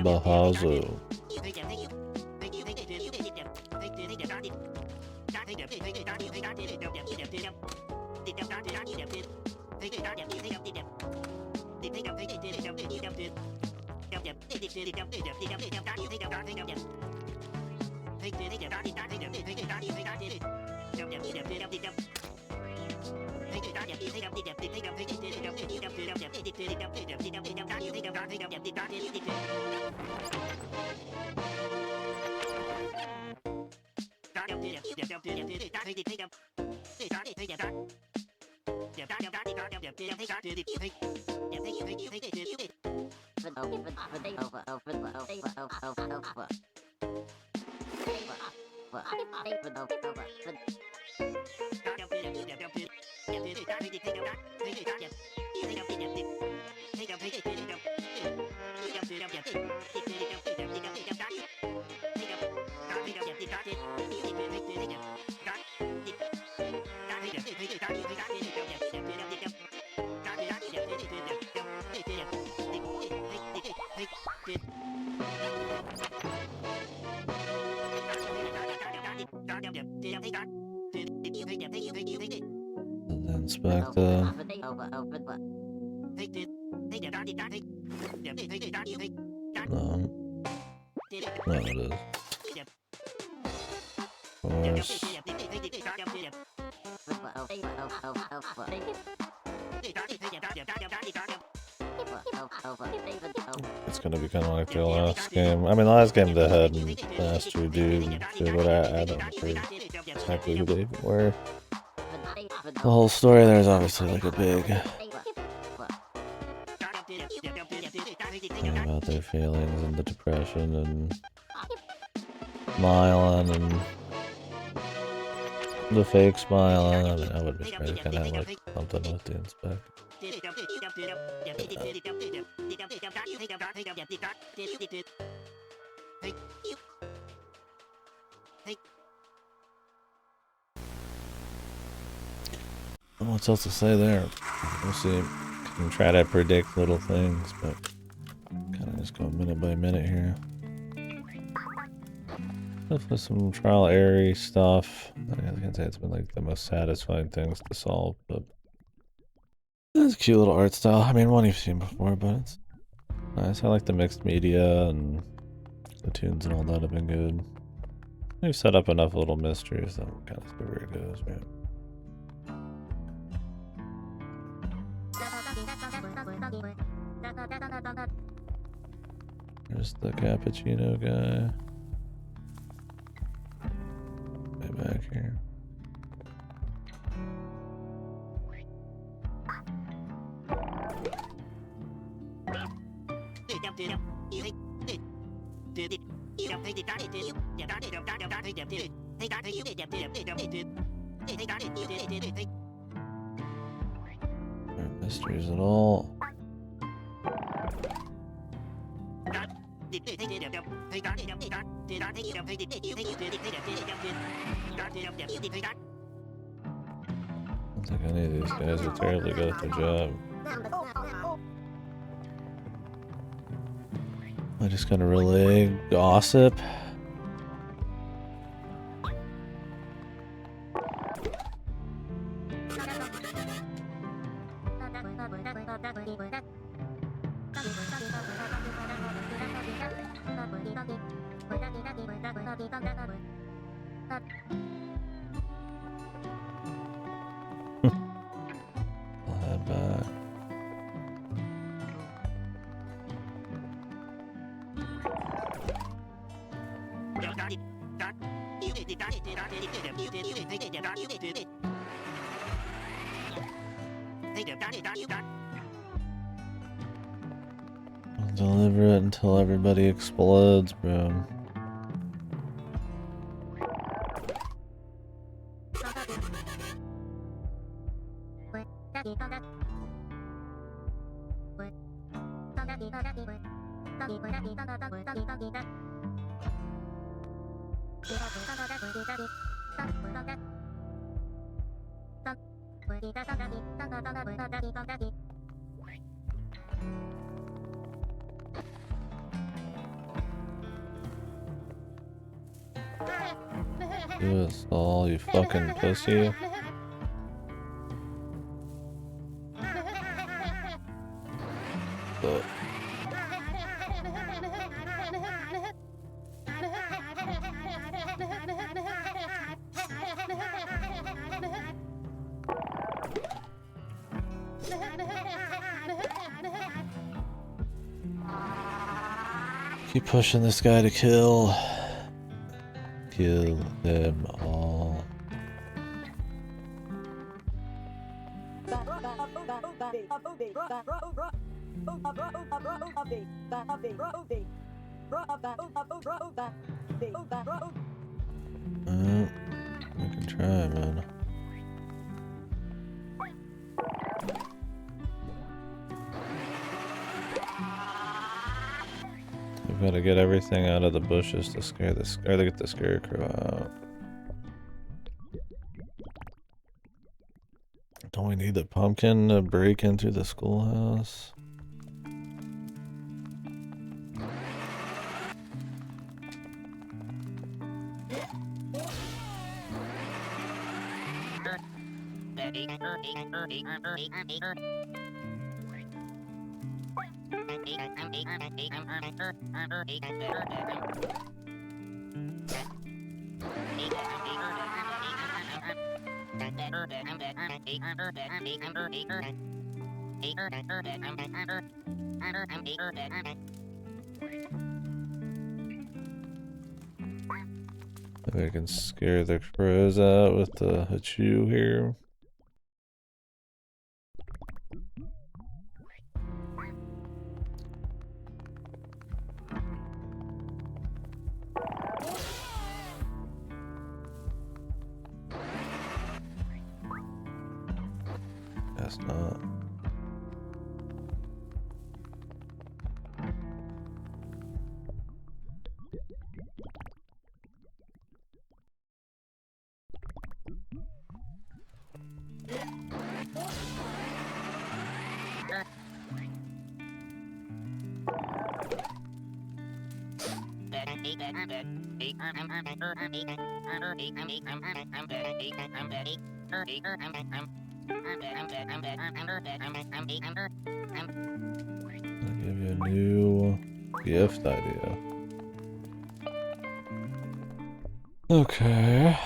Bahazo. Inspect the... No. No, it is. Of course. It's gonna be kind of like the last game. I mean, the last game they had and Master Dude did what I don't know exactly who they were. The whole story there is obviously like a big thing about their feelings and the depression and smiling and the fake smiling. I mean, I would be trying to kind of have like something with the inspect. What's else to say there? We'll see. I can try to predict little things, but kind of just go minute by minute here. Definitely some trial error stuff. I can't say it's been like the most satisfying things to solve, but it's a cute little art style. I mean, one you've seen before, but it's nice. I like the mixed media and the tunes and all that have been good. They've set up enough little mysteries that we'll kind of see where it goes, man. There's the cappuccino guy. Way back here. No mysteries at all. I don't think any of these guys are terribly good at their job. I just gotta relay gossip. I'll head back. I'll deliver it until everybody explodes, bro. Do this all, you fucking pussy. But keep pushing this guy to kill. Kill them all. We can try, man. We've got to get everything out of the bushes to scare the or to get the scarecrow out. Don't we need the pumpkin to break into the schoolhouse? Maybe I can scare the crows out with the Hachu here. Guess not. I'll give you a new gift idea. Okay.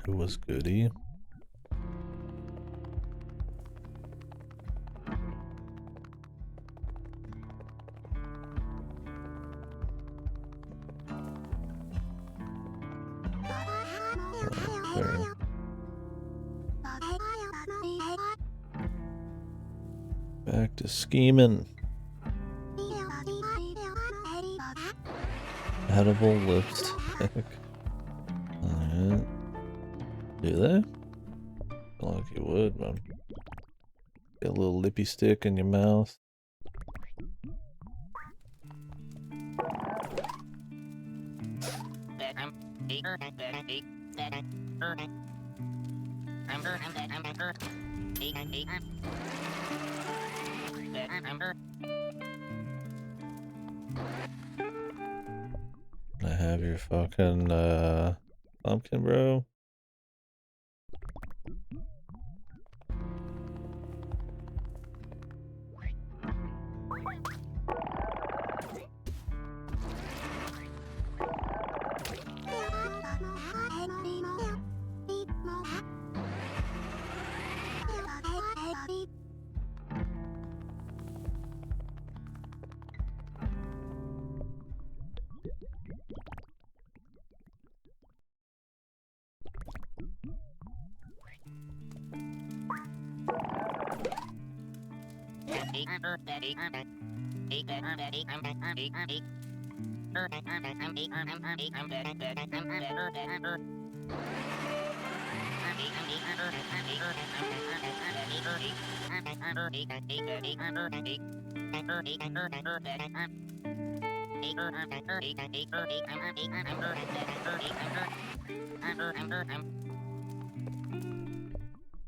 Who was goody? Okay. Back to scheming. Edible lipstick. Alright. Do they? Feel like you would, man. Get a little lippy stick in your mouth. I have your fucking pumpkin, bro.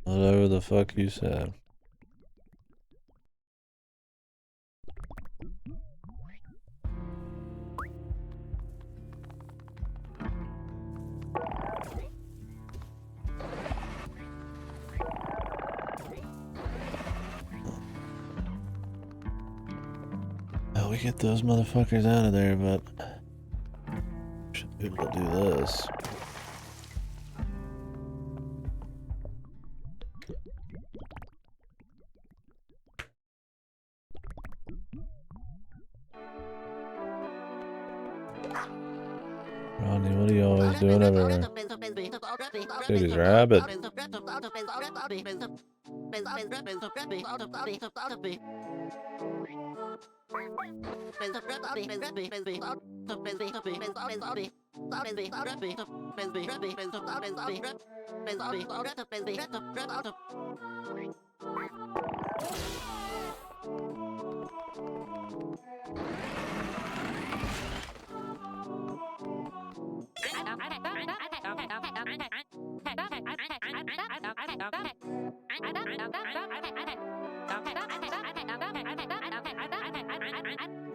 Whatever the fuck you said. Well, we get those motherfuckers out of there, but should be able to do this. Rodney, what are you always doing over there? Dude, he's rabid.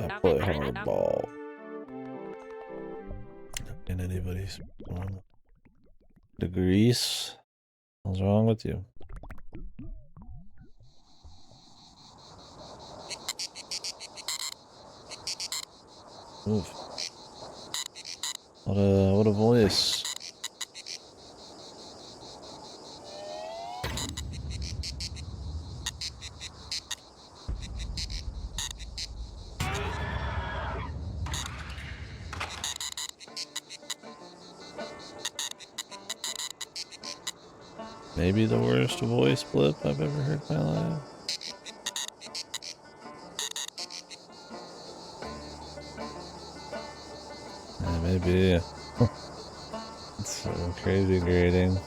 I play hardball. In anybody's degrees. What's wrong with you? Move. What a voice. Maybe the worst voice blip I've ever heard in my life. Yeah, maybe. It's so crazy grading.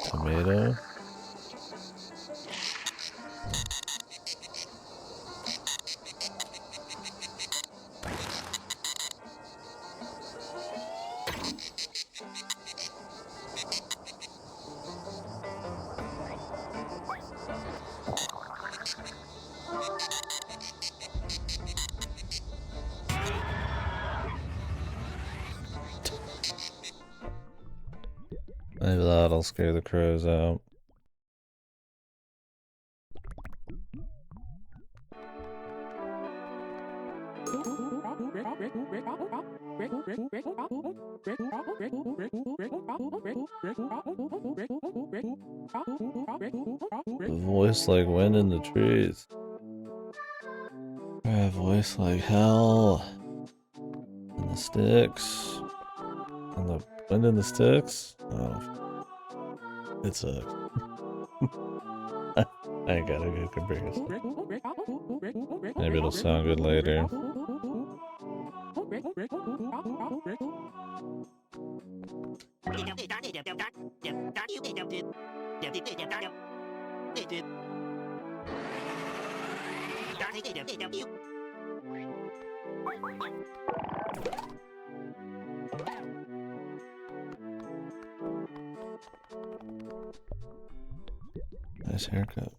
Tomato. Maybe that'll scare the crows out. A voice like wind in the trees. A voice like hell in the sticks. And the Wind in the sticks? Oh. It's a... I got a good comparison. Maybe it'll sound good later. Nice haircut.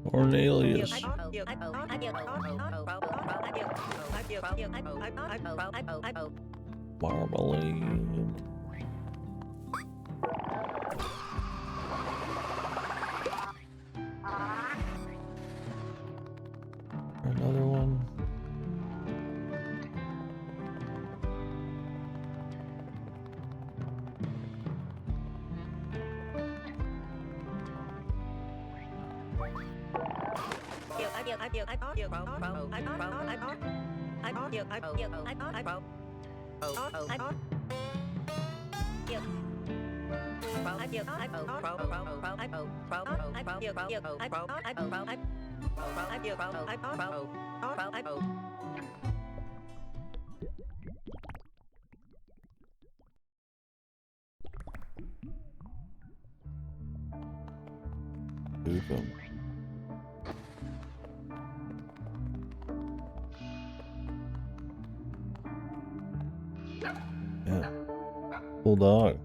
Cornelius. Marmalade. Another one. Boom. Yeah. Cool dog.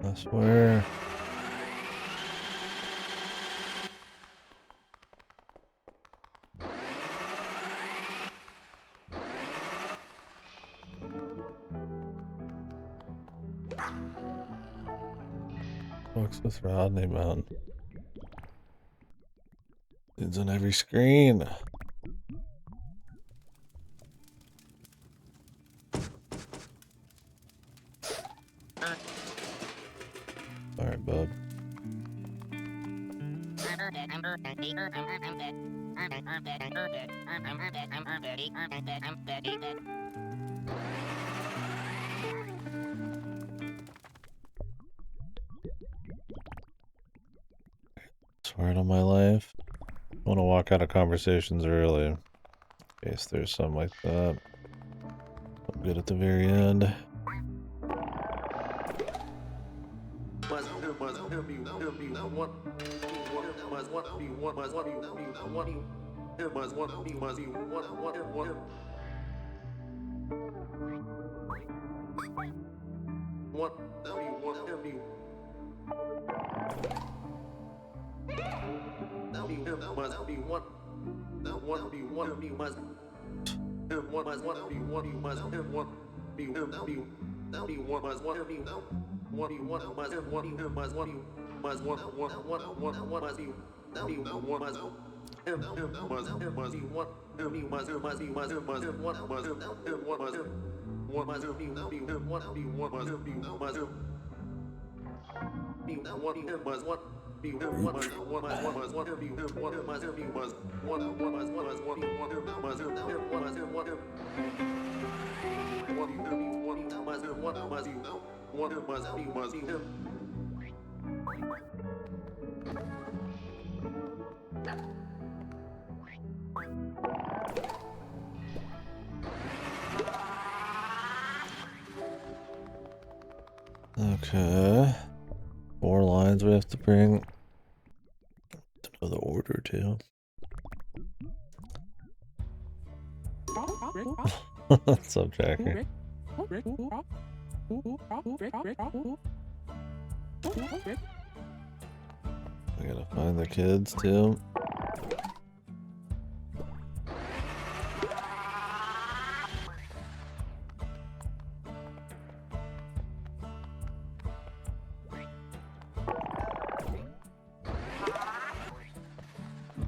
I swear. What's with Rodney, man? It's on every screen. Alright, bud. Swear on my life. I want to walk out of conversations early. In case there's something like that. I'm good at the very end. Okay. 4 lines we have to bring. To know the order too. What's up, Jackie? I gotta find the kids too.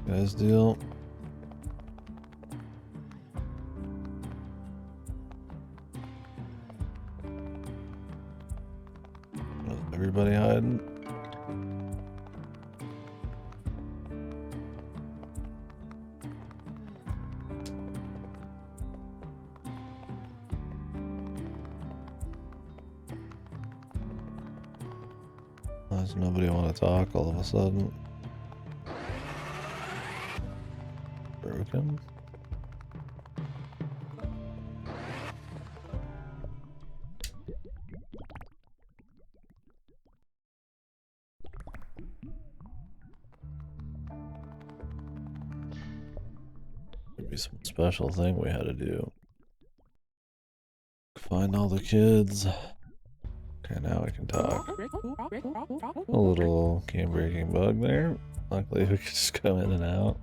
Guys deal. Everybody hiding. Why does nobody want to talk all of a sudden? Broken. Maybe some special thing we had to do. Find all the kids. Okay, now I can talk. A little game breaking bug there. Luckily we could just come in and out.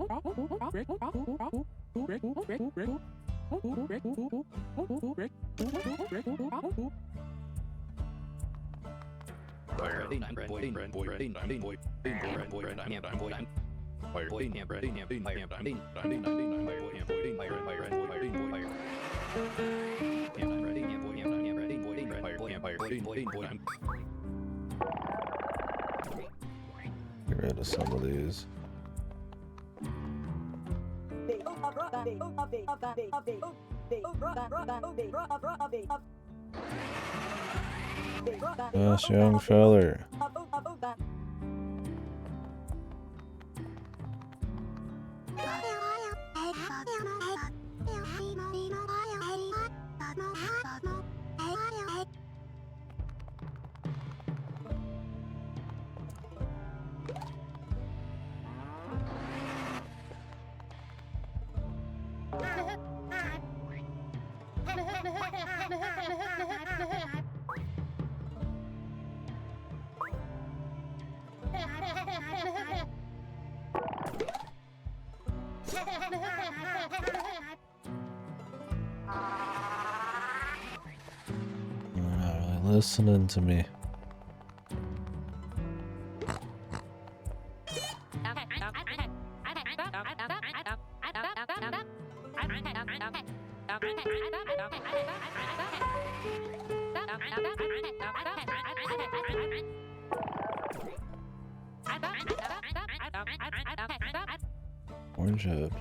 Get rid of some of these. Yes, young feller. They're not really listening to me. Corn chip.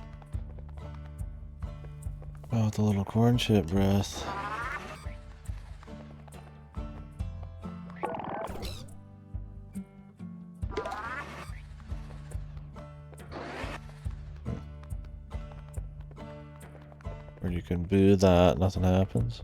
Oh, with the little corn chip breath. Or you can boo that, nothing happens.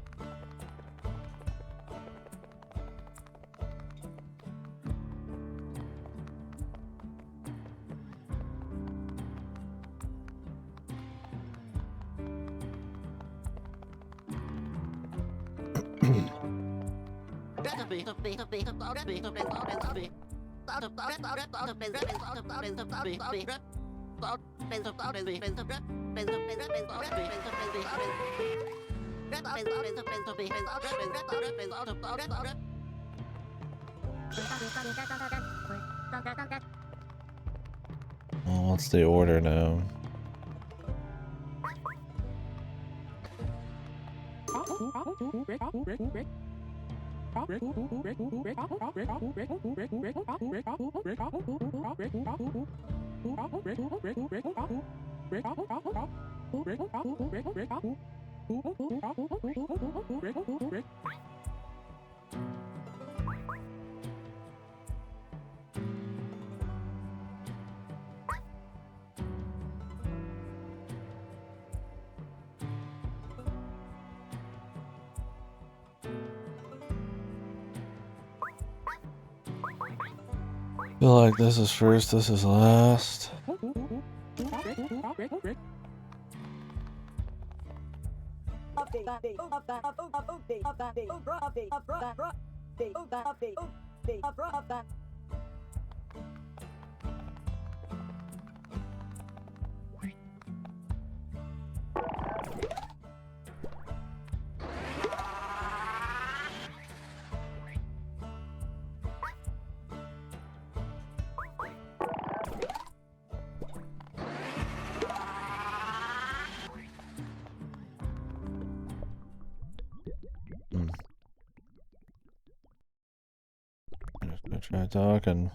Well, what's the order now? Feel like this is first, this is last. Just gonna try talking.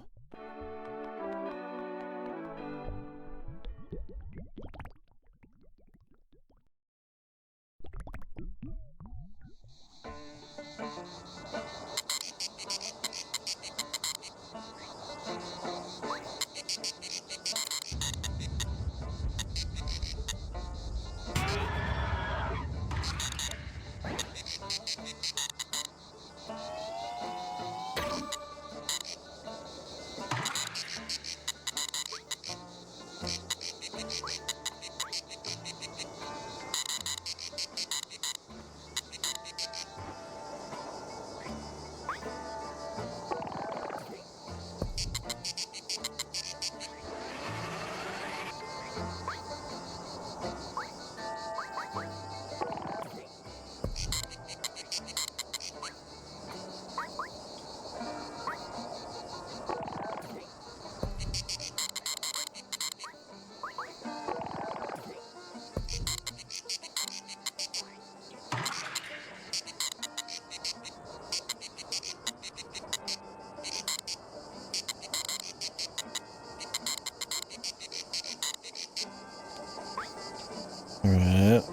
Alright.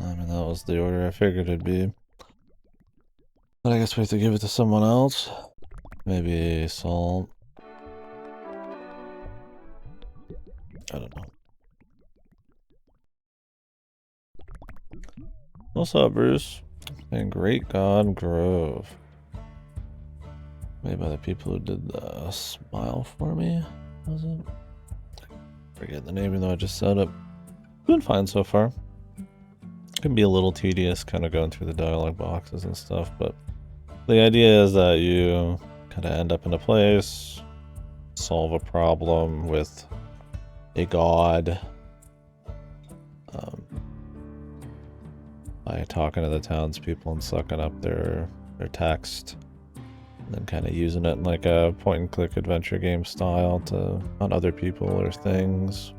I mean, that was the order I figured it'd be. But I guess we have to give it to someone else. Maybe Salt. I don't know. What's up, Bruce? And Great God Grove. Made by the people who did the smile for me, was it? Forget the name, even though I just said it. Been fine so far. Can be a little tedious kind of going through the dialogue boxes and stuff, but the idea is that you kind of end up in a place, solve a problem with a god by talking to the townspeople and sucking up their text, and then kind of using it in like a point-and-click adventure game style to on other people or things.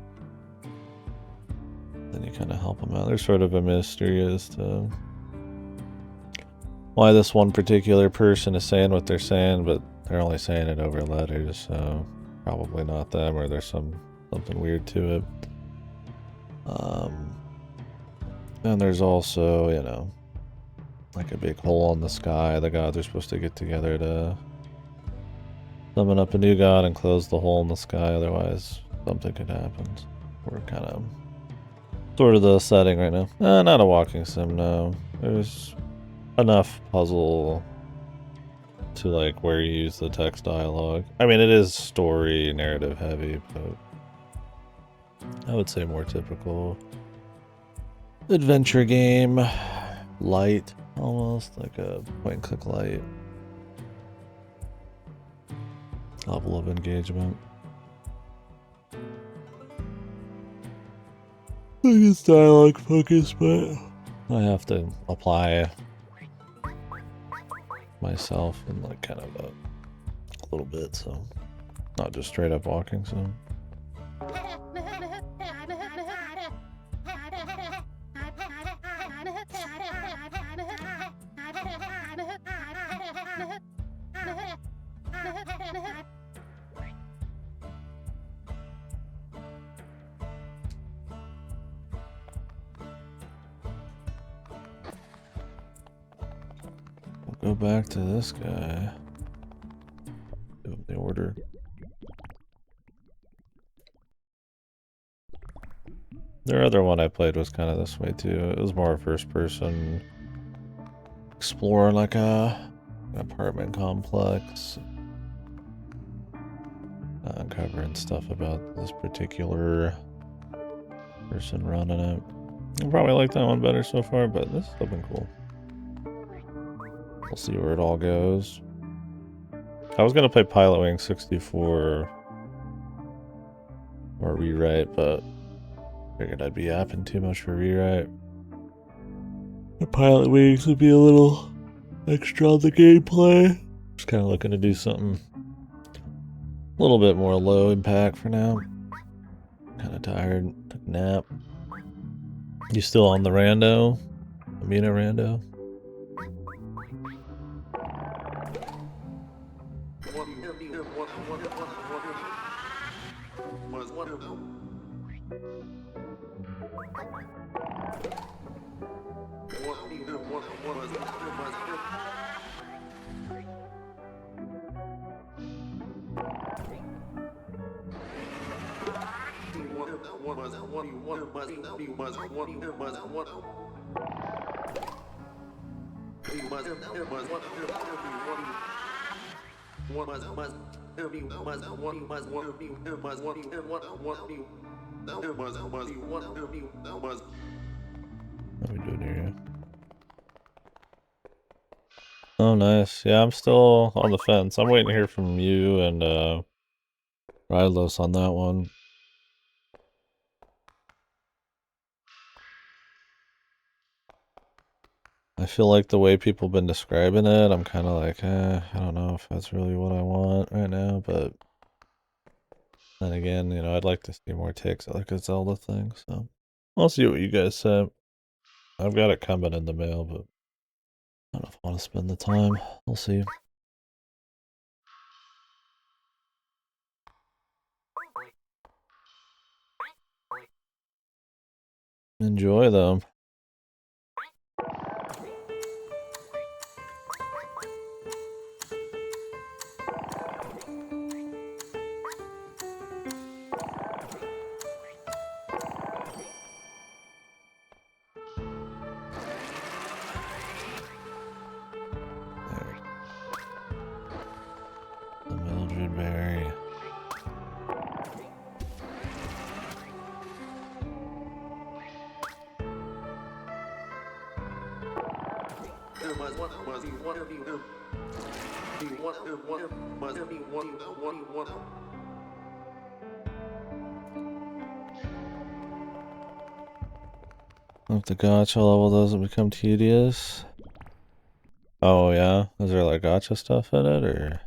Then you kind of help them out. There's sort of a mystery as to why this one particular person is saying what they're saying, but they're only saying it over letters, so probably not them, or there's something weird to it. And there's also, you know, like a big hole in the sky. The gods are supposed to get together to summon up a new god and close the hole in the sky, otherwise something could happen. We're kind of sort of the setting right now. Not a walking sim, no. There's enough puzzle to like where you use the text dialogue. I mean, it is story narrative heavy, but I would say more typical adventure game, light, almost like a point and click light. level of engagement. I think it's dialogue focused, but I have to apply myself in like kind of a little bit, so not just straight up walking. So we'll go back to this guy. Give him the order. The other one I played was kind of this way too. It was more first person, exploring like an apartment complex, uncovering stuff about this particular person running it. I probably like that one better so far, but this has been cool. We'll see where it all goes. I was gonna play Pilot Wing 64 or rewrite, but figured I'd be yapping too much for rewrite. The Pilot Wings would be a little extra on the gameplay. Just kind of looking to do something a little bit more low impact for now. Kind of tired. Took a nap. You still on the rando? Amina rando? What are we doing here? Oh, nice. Yeah, I'm still on the fence. I'm waiting to hear from you and Rylos on that one. I feel like the way people have been describing it, I'm kind of like, I don't know if that's really what I want right now, but then again, you know, I'd like to see more takes like a Zelda thing, so I'll see what you guys say. I've got it coming in the mail, but I don't know if I want to spend the time. We'll see. Enjoy them. The Mildred Berry. If the gacha level doesn't become tedious. Oh yeah? Is there like gacha stuff in it or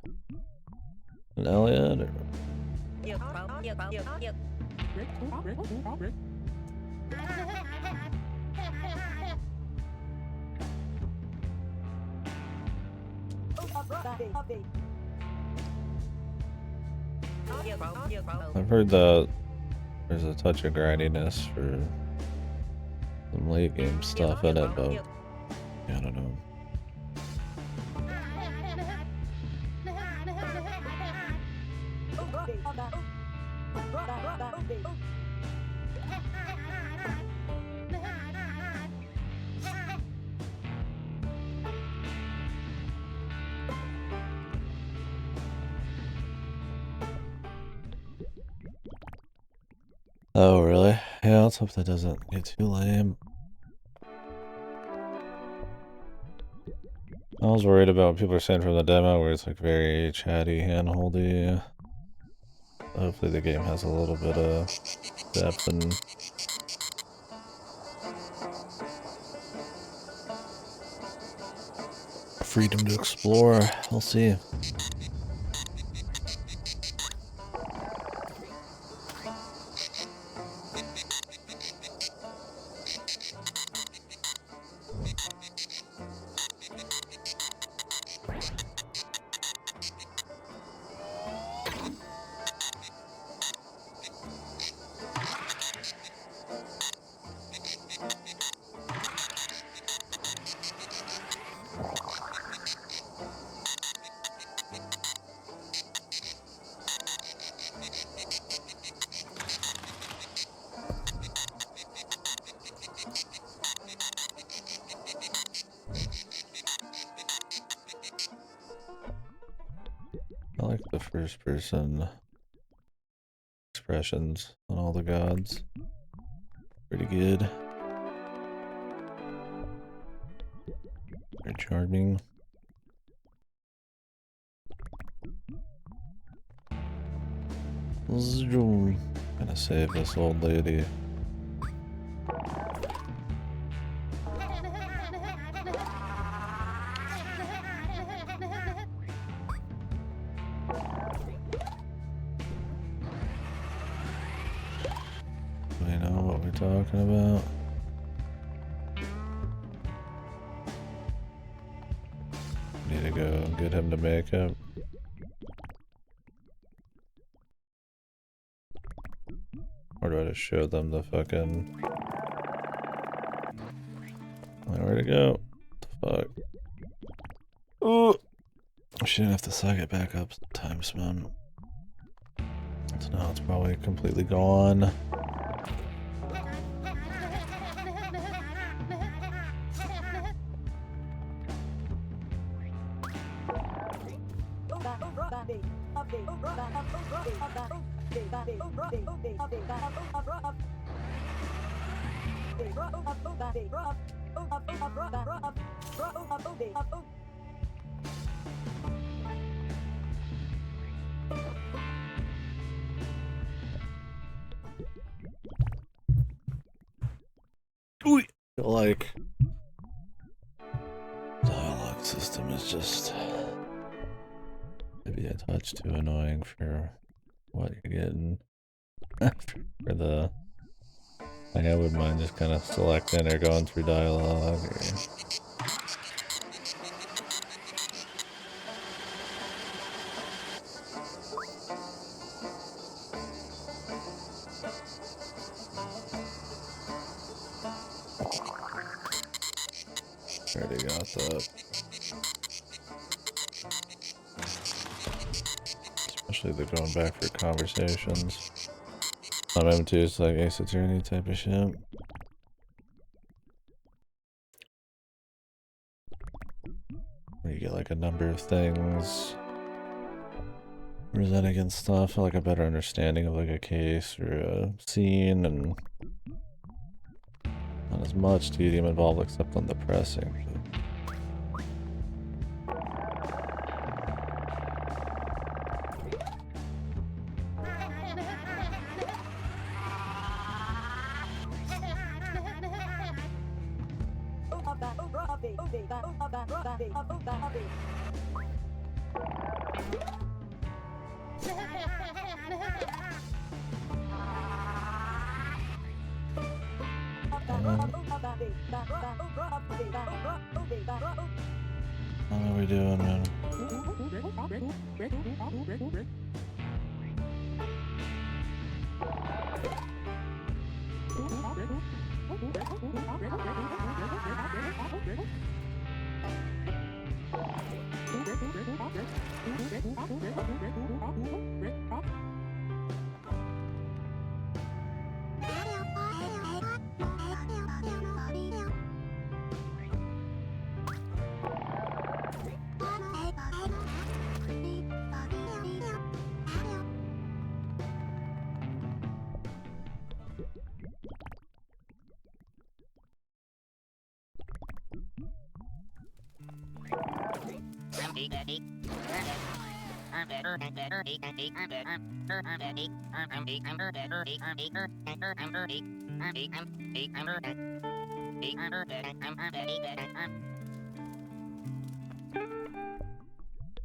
an Elliot or I've heard that there's a touch of grindiness for some late game stuff in it, but yeah, I don't know. Oh, really? Yeah, let's hope that doesn't get too lame. I was worried about what people are saying from the demo where it's like very chatty, handholdy. Hopefully the game has a little bit of depth and freedom to explore. We'll see. I like the first person expressions on all the gods. Pretty good. Very charming. Zoom. Gonna save this old lady. We know what we're talking about. Need to go get him to makeup. Or do I just show them the fucking... Where to go? What the fuck? Ooh! I shouldn't have to suck it back up times, man. So now it's probably completely gone. Ooh, like dialogue system is just maybe a touch too annoying for what you're getting. For the like, I wouldn't mind just kind of selecting or going through dialogue or... Already got that. Especially the going back for conversations. On M2 it's like Ace Attorney type of shit. Where you get like a number of things presenting against stuff, like a better understanding of like a case or a scene, and not as much tedium involved except on the pressing. What are we doing, man?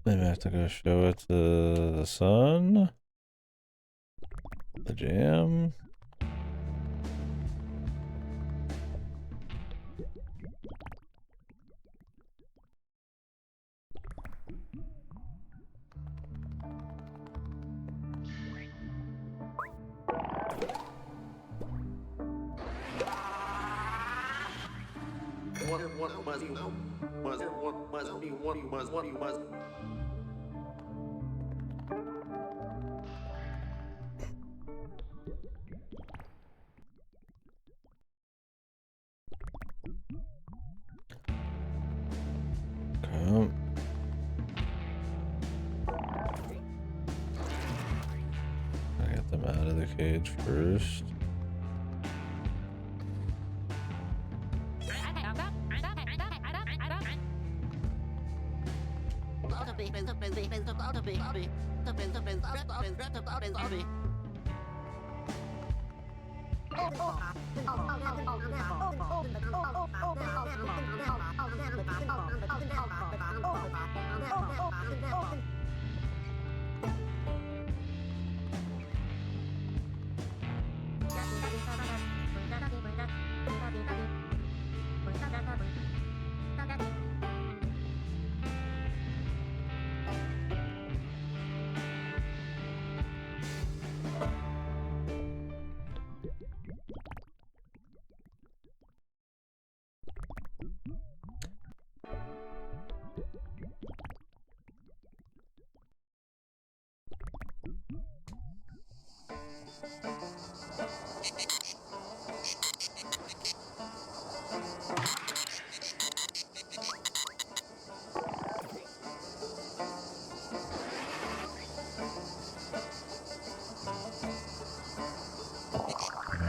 Maybe I have to go show it to the sun. The jam. Come. I get them out of the cage first.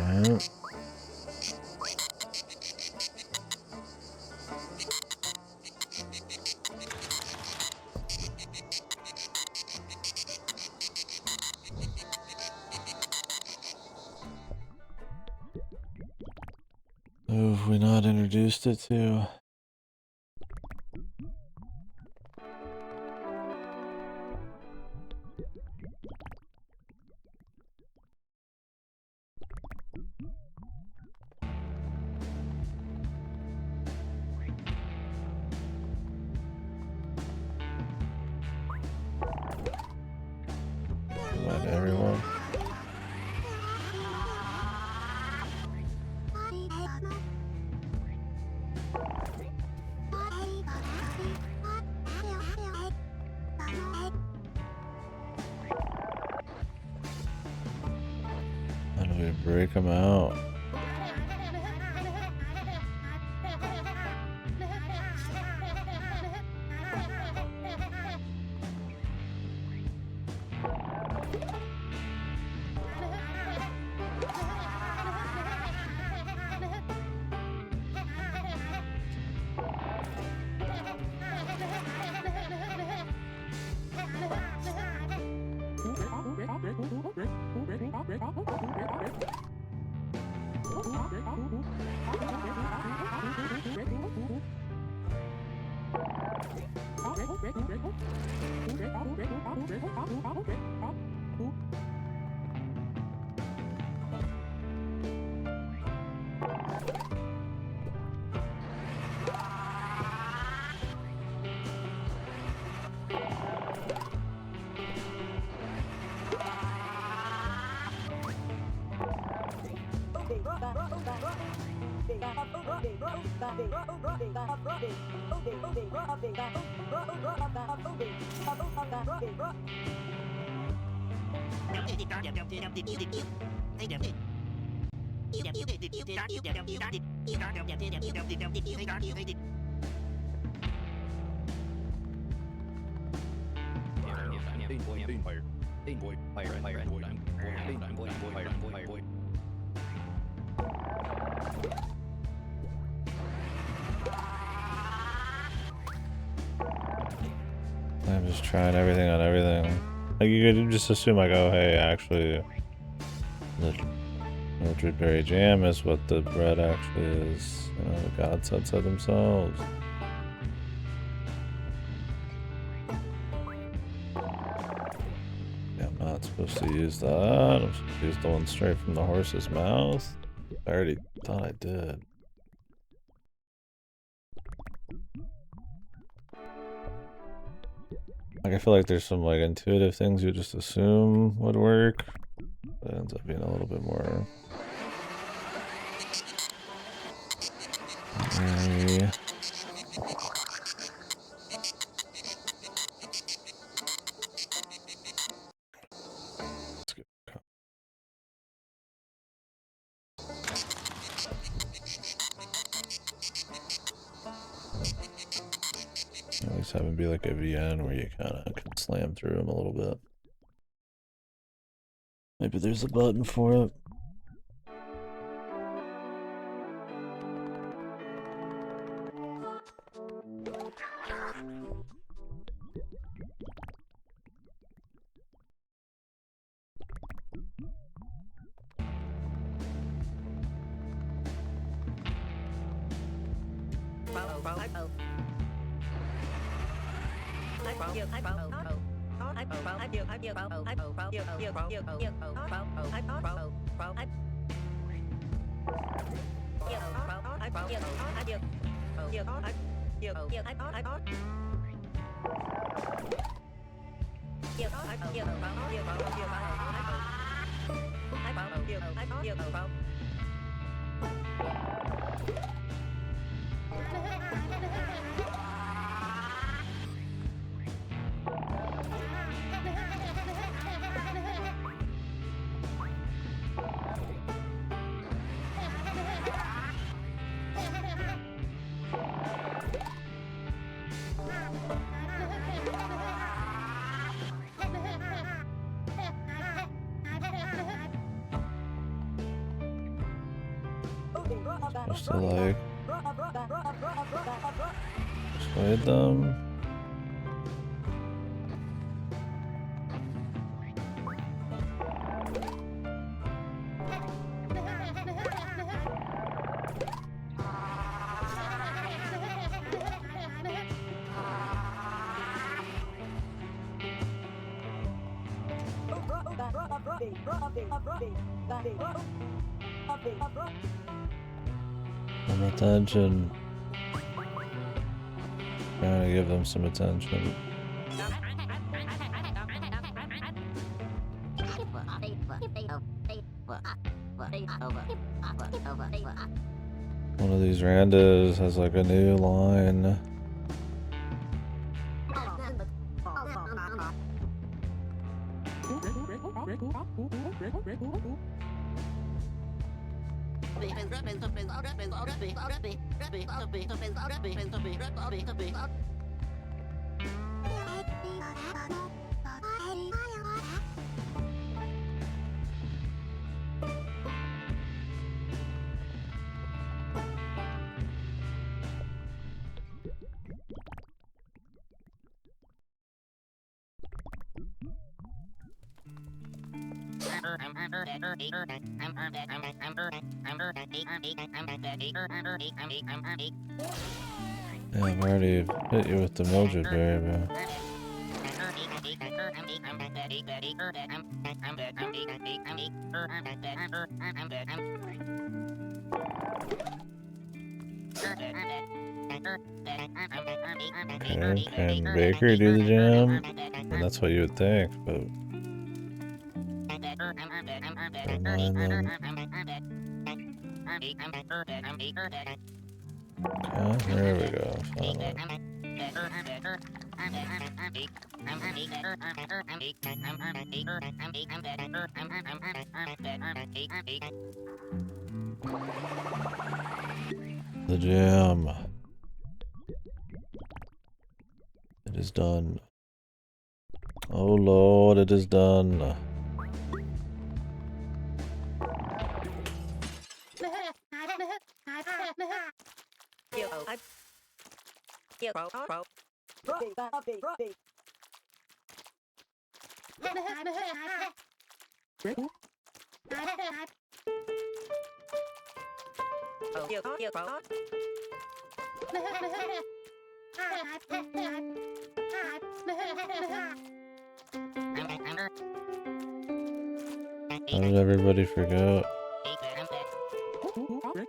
Alright. Who have we not introduced it to? Let everyone. How do we break them out? I'm just trying everything on everything. Like you could just assume like, oh hey, actually the Mildred Berry Jam is what the bread actually is. You know, the gods said so themselves. Yeah, I'm not supposed to use that. I'm supposed to use the one straight from the horse's mouth. I already thought I did. Like I feel like there's some like intuitive things you just assume would work. It ends up being a little bit more. Yeah. At least have it be like a VN where you kind of can slam through them a little bit. Maybe there's a button for it. Just to like persuade them. Some attention. Trying to give them some attention. One of these randos has like a new line. Yeah, I've already hit you with the Mildred Berry, bro. Okay, can Baker do the jam? And that's what you would think, but never mind then. Okay, there we go. Finally. The jam. It is done. Oh Lord, it is done. How did everybody forget? Okay.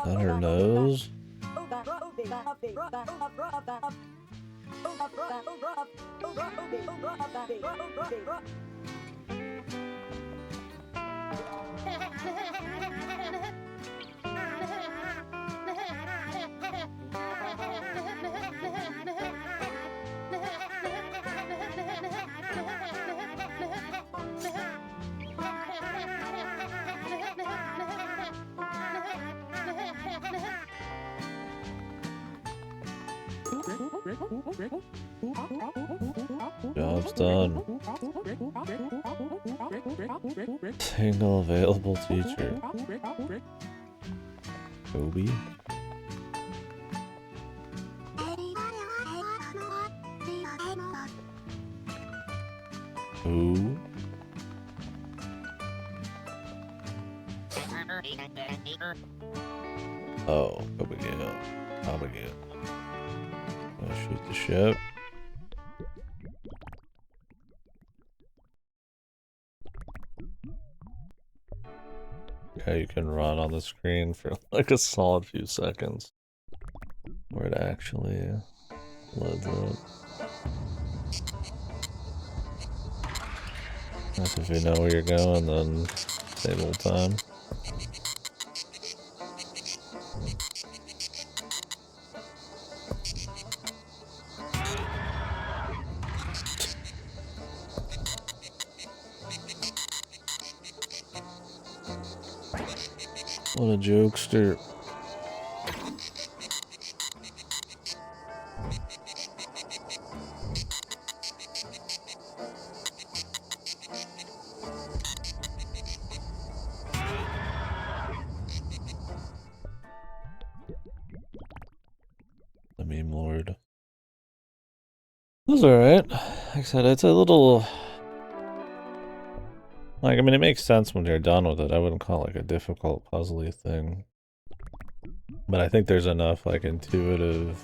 That her nose? Job's done. Single available teacher. Kobe? Who? Oh, Abigail. Abigail. Wanna shoot the ship? Okay, you can run on the screen for like a solid few seconds. Where it actually loads up. That's if you know where you're going, then save a little time. What a jokester. The meme lord. It was alright. Like I said, it's a little... Like, I mean, it makes sense when you're done with it. I wouldn't call it like a difficult, puzzly thing. But I think there's enough, like, intuitive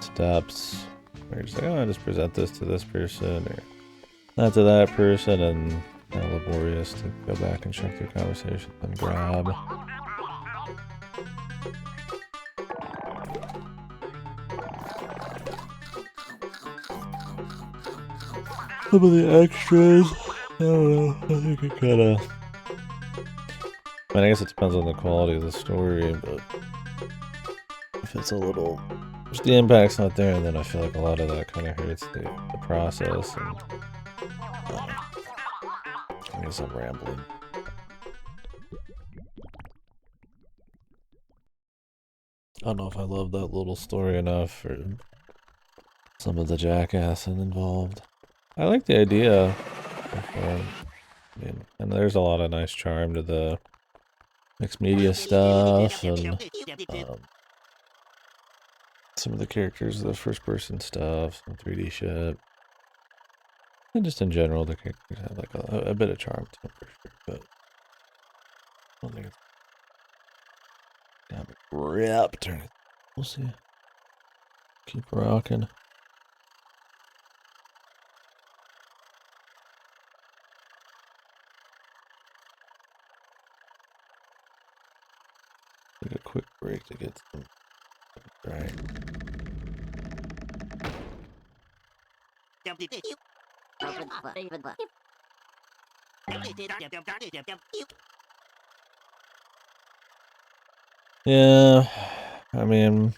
steps where you're just like, oh, I just present this to this person, or not to that person, and kind of laborious to go back and check their conversation and grab. Some of the extras, I don't know, I think it kinda... I mean, I guess it depends on the quality of the story, but if it's a little... If the impact's not there, and then I feel like a lot of that kind of hurts the process, and... I guess I'm rambling. I don't know if I love that little story enough for some of the jackassing involved. I like the idea. I mean, and there's a lot of nice charm to the mixed media stuff, and some of the characters, the first person stuff, some 3D shit. And just in general, the characters have like a bit of charm to them for sure, but I don't think it's rip. Turn it. We'll see. Keep rocking. Take a quick break to get some Right. Yeah, I mean,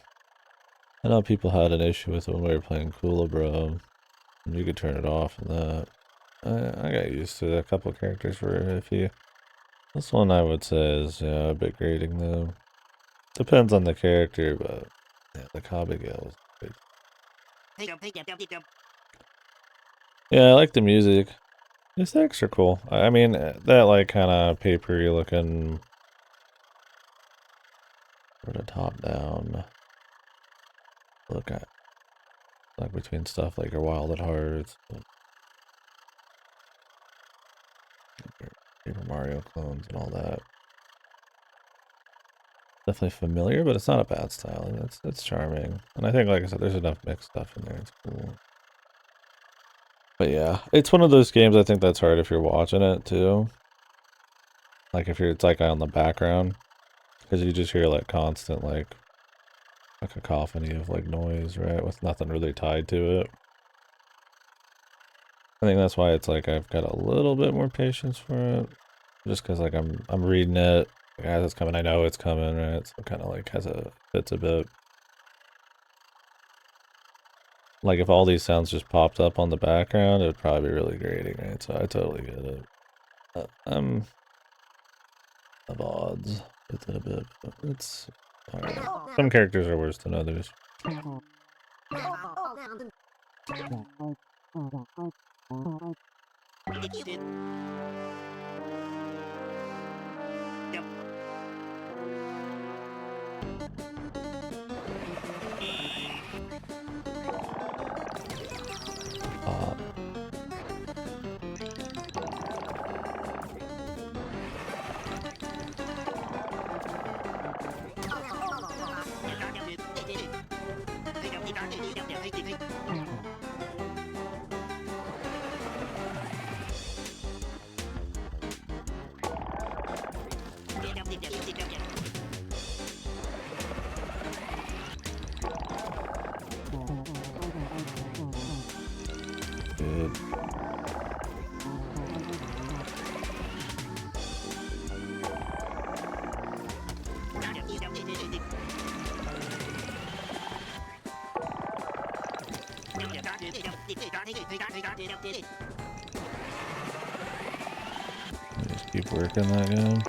I know people had an issue with it when we were playing Cooler Bro. You could turn it off and that. I got used to it. A couple characters were iffy. This one I would say is a bit grating though. Depends on the character, but yeah, the KDkill was great. Yeah, I like the music. The aesthetics are cool. I mean, that like kind of papery looking sort of top down look at like between stuff like your Wild at Hearts, Paper Mario clones and all that. Definitely familiar, but it's not a bad style. It's charming, and I think, like I said, there's enough mixed stuff in there. It's cool. But yeah, it's one of those games I think that's hard if you're watching it too. Like if you're, it's like on the background, because you just hear like constant like a cacophony of like noise, right, with nothing really tied to it. I think that's why it's like I've got a little bit more patience for it, just because like I'm reading it like, as it's coming. I know it's coming, right? So kind of like fits a bit. Like if all these sounds just popped up on the background, it would probably be really grating, right? So I totally get it. I'm of odds with it a bit, but it's alright. Some characters are worse than others. Good. Just keep working that game.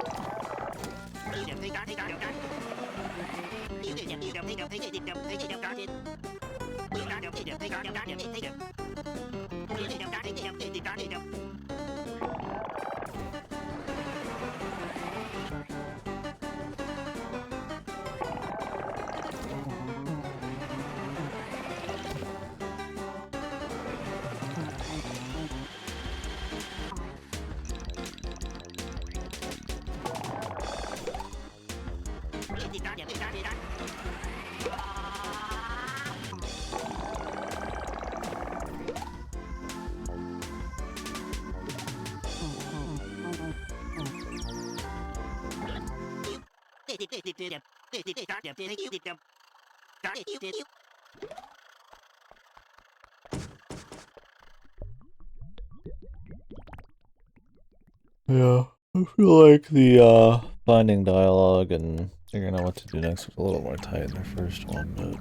Yeah, I feel like the finding dialogue and figuring out what to do next was a little more tight in the first one, but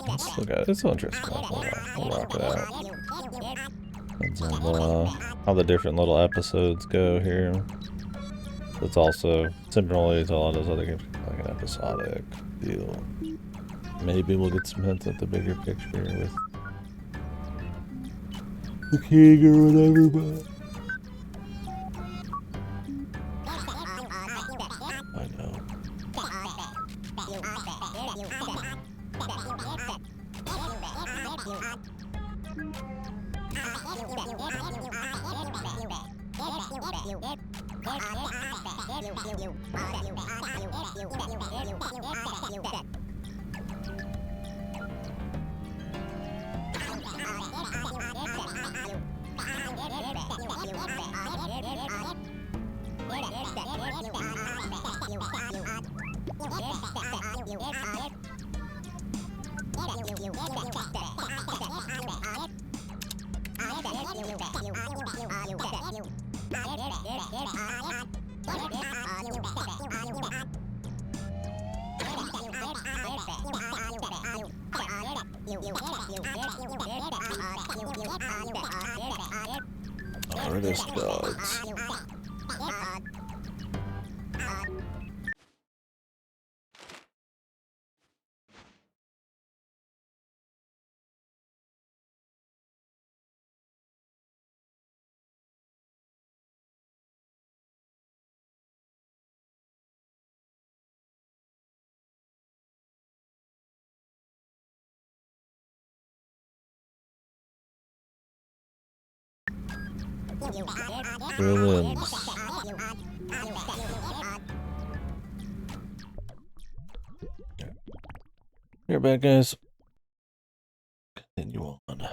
let's look at it. It's still interesting. We'll rock it out. Depends on how the different little episodes go here. It's also similarly to a lot of those other games, like an episodic deal. Maybe we'll get some hints at the bigger picture with the king or whatever, but I know. Artist gods. Villains. You're back, guys. Continue on.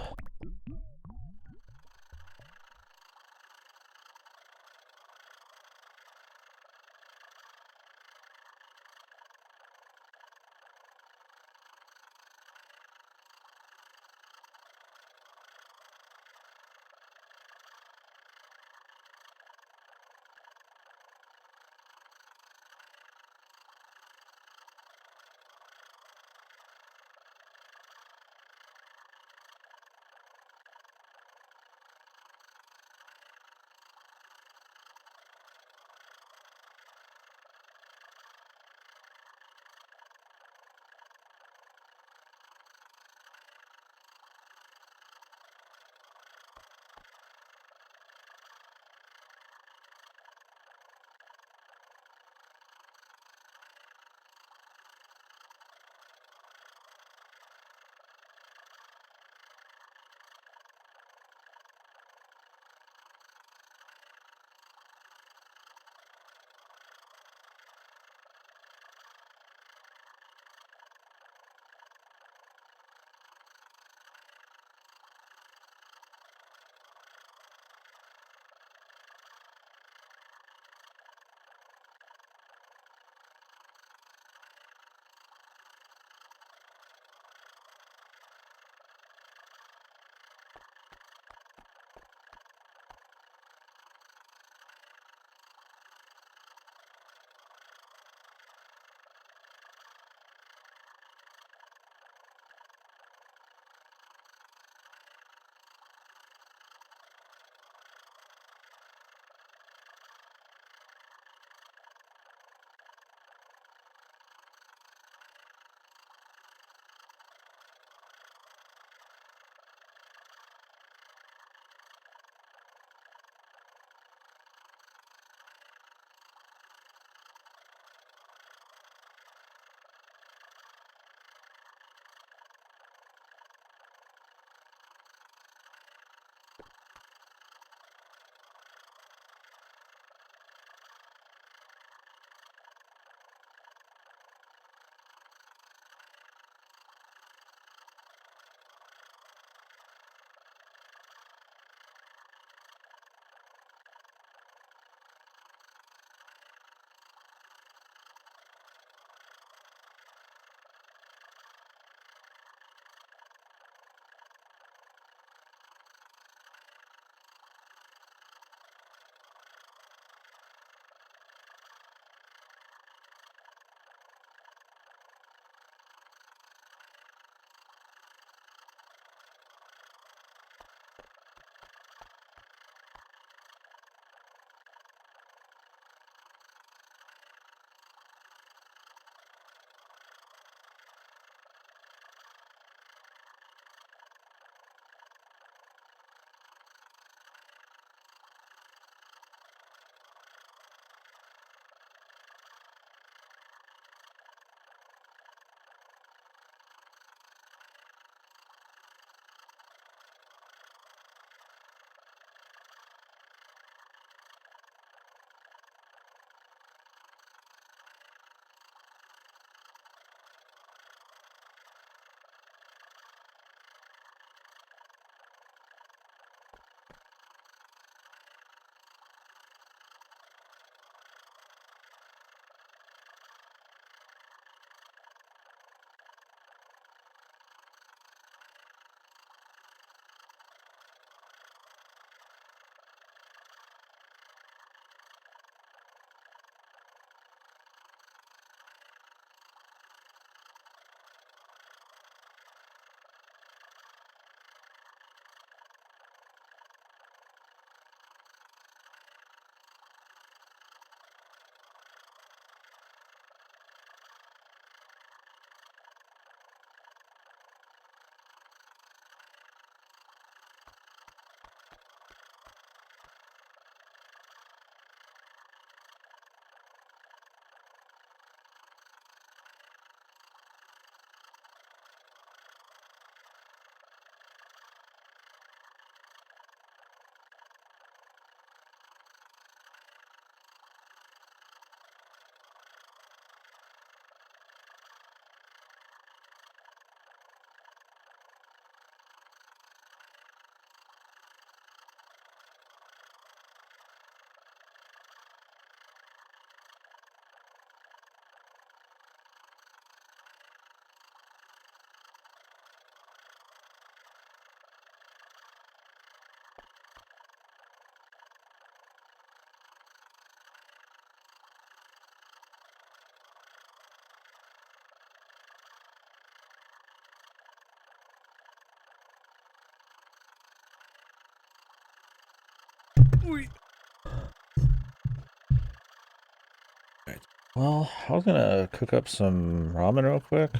Right. Well, I was gonna cook up some ramen real quick.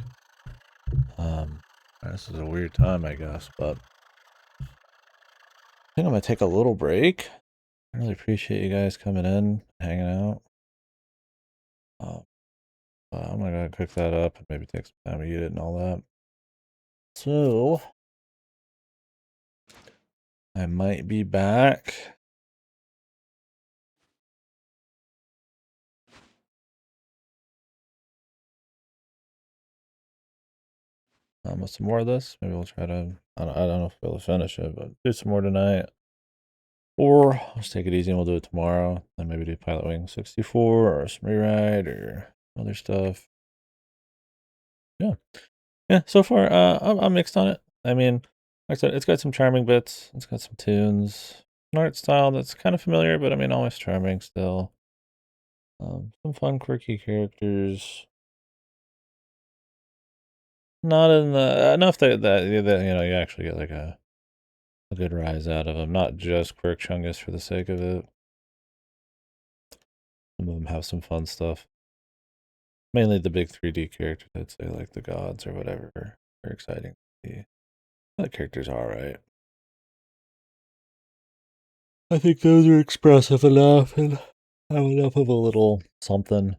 This is a weird time, I guess, but I think I'm gonna take a little break. I really appreciate you guys coming in, hanging out. I'm gonna cook that up and maybe take some time to eat it and all that. So I might be back. With some more of this. Maybe we'll try to. I don't know if we'll finish it, but do some more tonight. Or let's take it easy and we'll do it tomorrow. Then maybe do Pilot Wing 64 or some rewrite or other stuff. Yeah. Yeah, so far, I'm mixed on it. I mean, like I said, it's got some charming bits. It's got some tunes. An art style that's kind of familiar, but I mean, always charming still. Some fun, quirky characters. Not in the enough that you know you actually get like a good rise out of them. Not just quirk chungus for the sake of it. Some of them have some fun stuff. Mainly the big 3D characters, I'd say, like the gods or whatever, are exciting. The other characters are alright. I think those are expressive enough and have enough of a little something.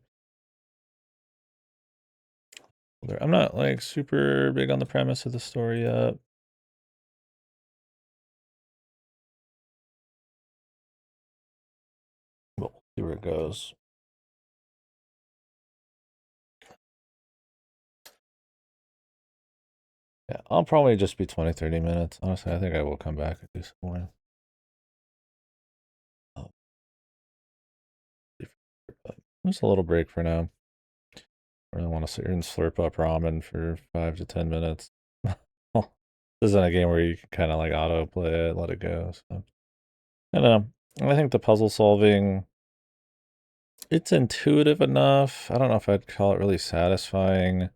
I'm not like super big on the premise of the story yet. We'll see where it goes. Yeah, I'll probably just be 20-30 minutes. Honestly, I think I will come back and do some more. Just a little break for now. I really want to sit here and slurp up ramen for 5 to 10 minutes. This isn't a game where you can kind of like auto play it, let it go. So I don't know. I think the puzzle solving, it's intuitive enough. I don't know if I'd call it really satisfying,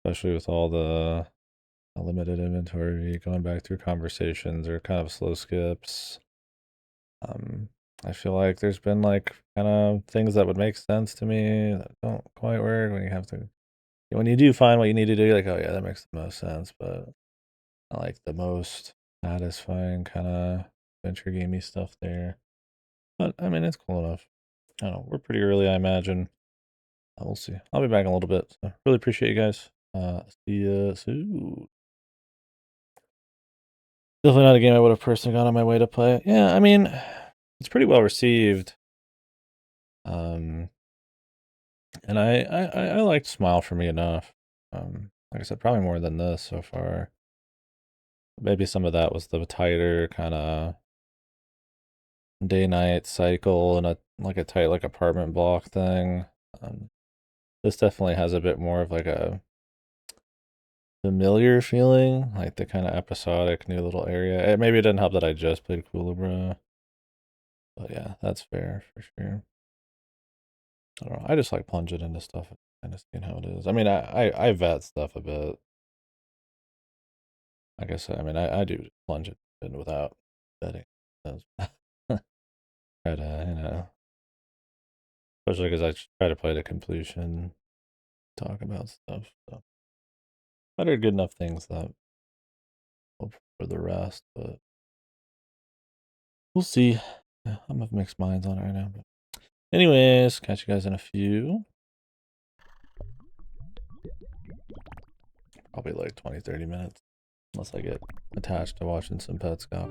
especially with all the limited inventory, going back through conversations or kind of slow skips. I feel like there's been like kind of things that would make sense to me that don't quite work when you have to. When you do find what you need to do, you're like, oh yeah, that makes the most sense. But I like the most satisfying kind of adventure gamey stuff there. But I mean, it's cool enough. I don't know. We're pretty early, I imagine. We'll see. I'll be back in a little bit. So really appreciate you guys. See you soon. Definitely not a game I would have personally gone on my way to play. Yeah, I mean, it's pretty well received. And I liked Smile for Me enough. Like I said, probably more than this so far. Maybe some of that was the tighter kind of day night cycle and a tight like apartment block thing. This definitely has a bit more of like a familiar feeling, like the kind of episodic new little area. Maybe it didn't help that I just played Coolabra, but yeah, that's fair for sure. I don't know. I just like plunging into stuff and kind of seeing how it is. I mean, I vet stuff a bit. Like I said, I mean, I do plunge it in without vetting. Try to, especially because I try to play to completion, talk about stuff. So I heard good enough things that hope for the rest, but we'll see. Yeah, I'm of mixed minds on it right now. But anyways, catch you guys in a few. Probably like 20-30 minutes. Unless I get attached to watching some pets go.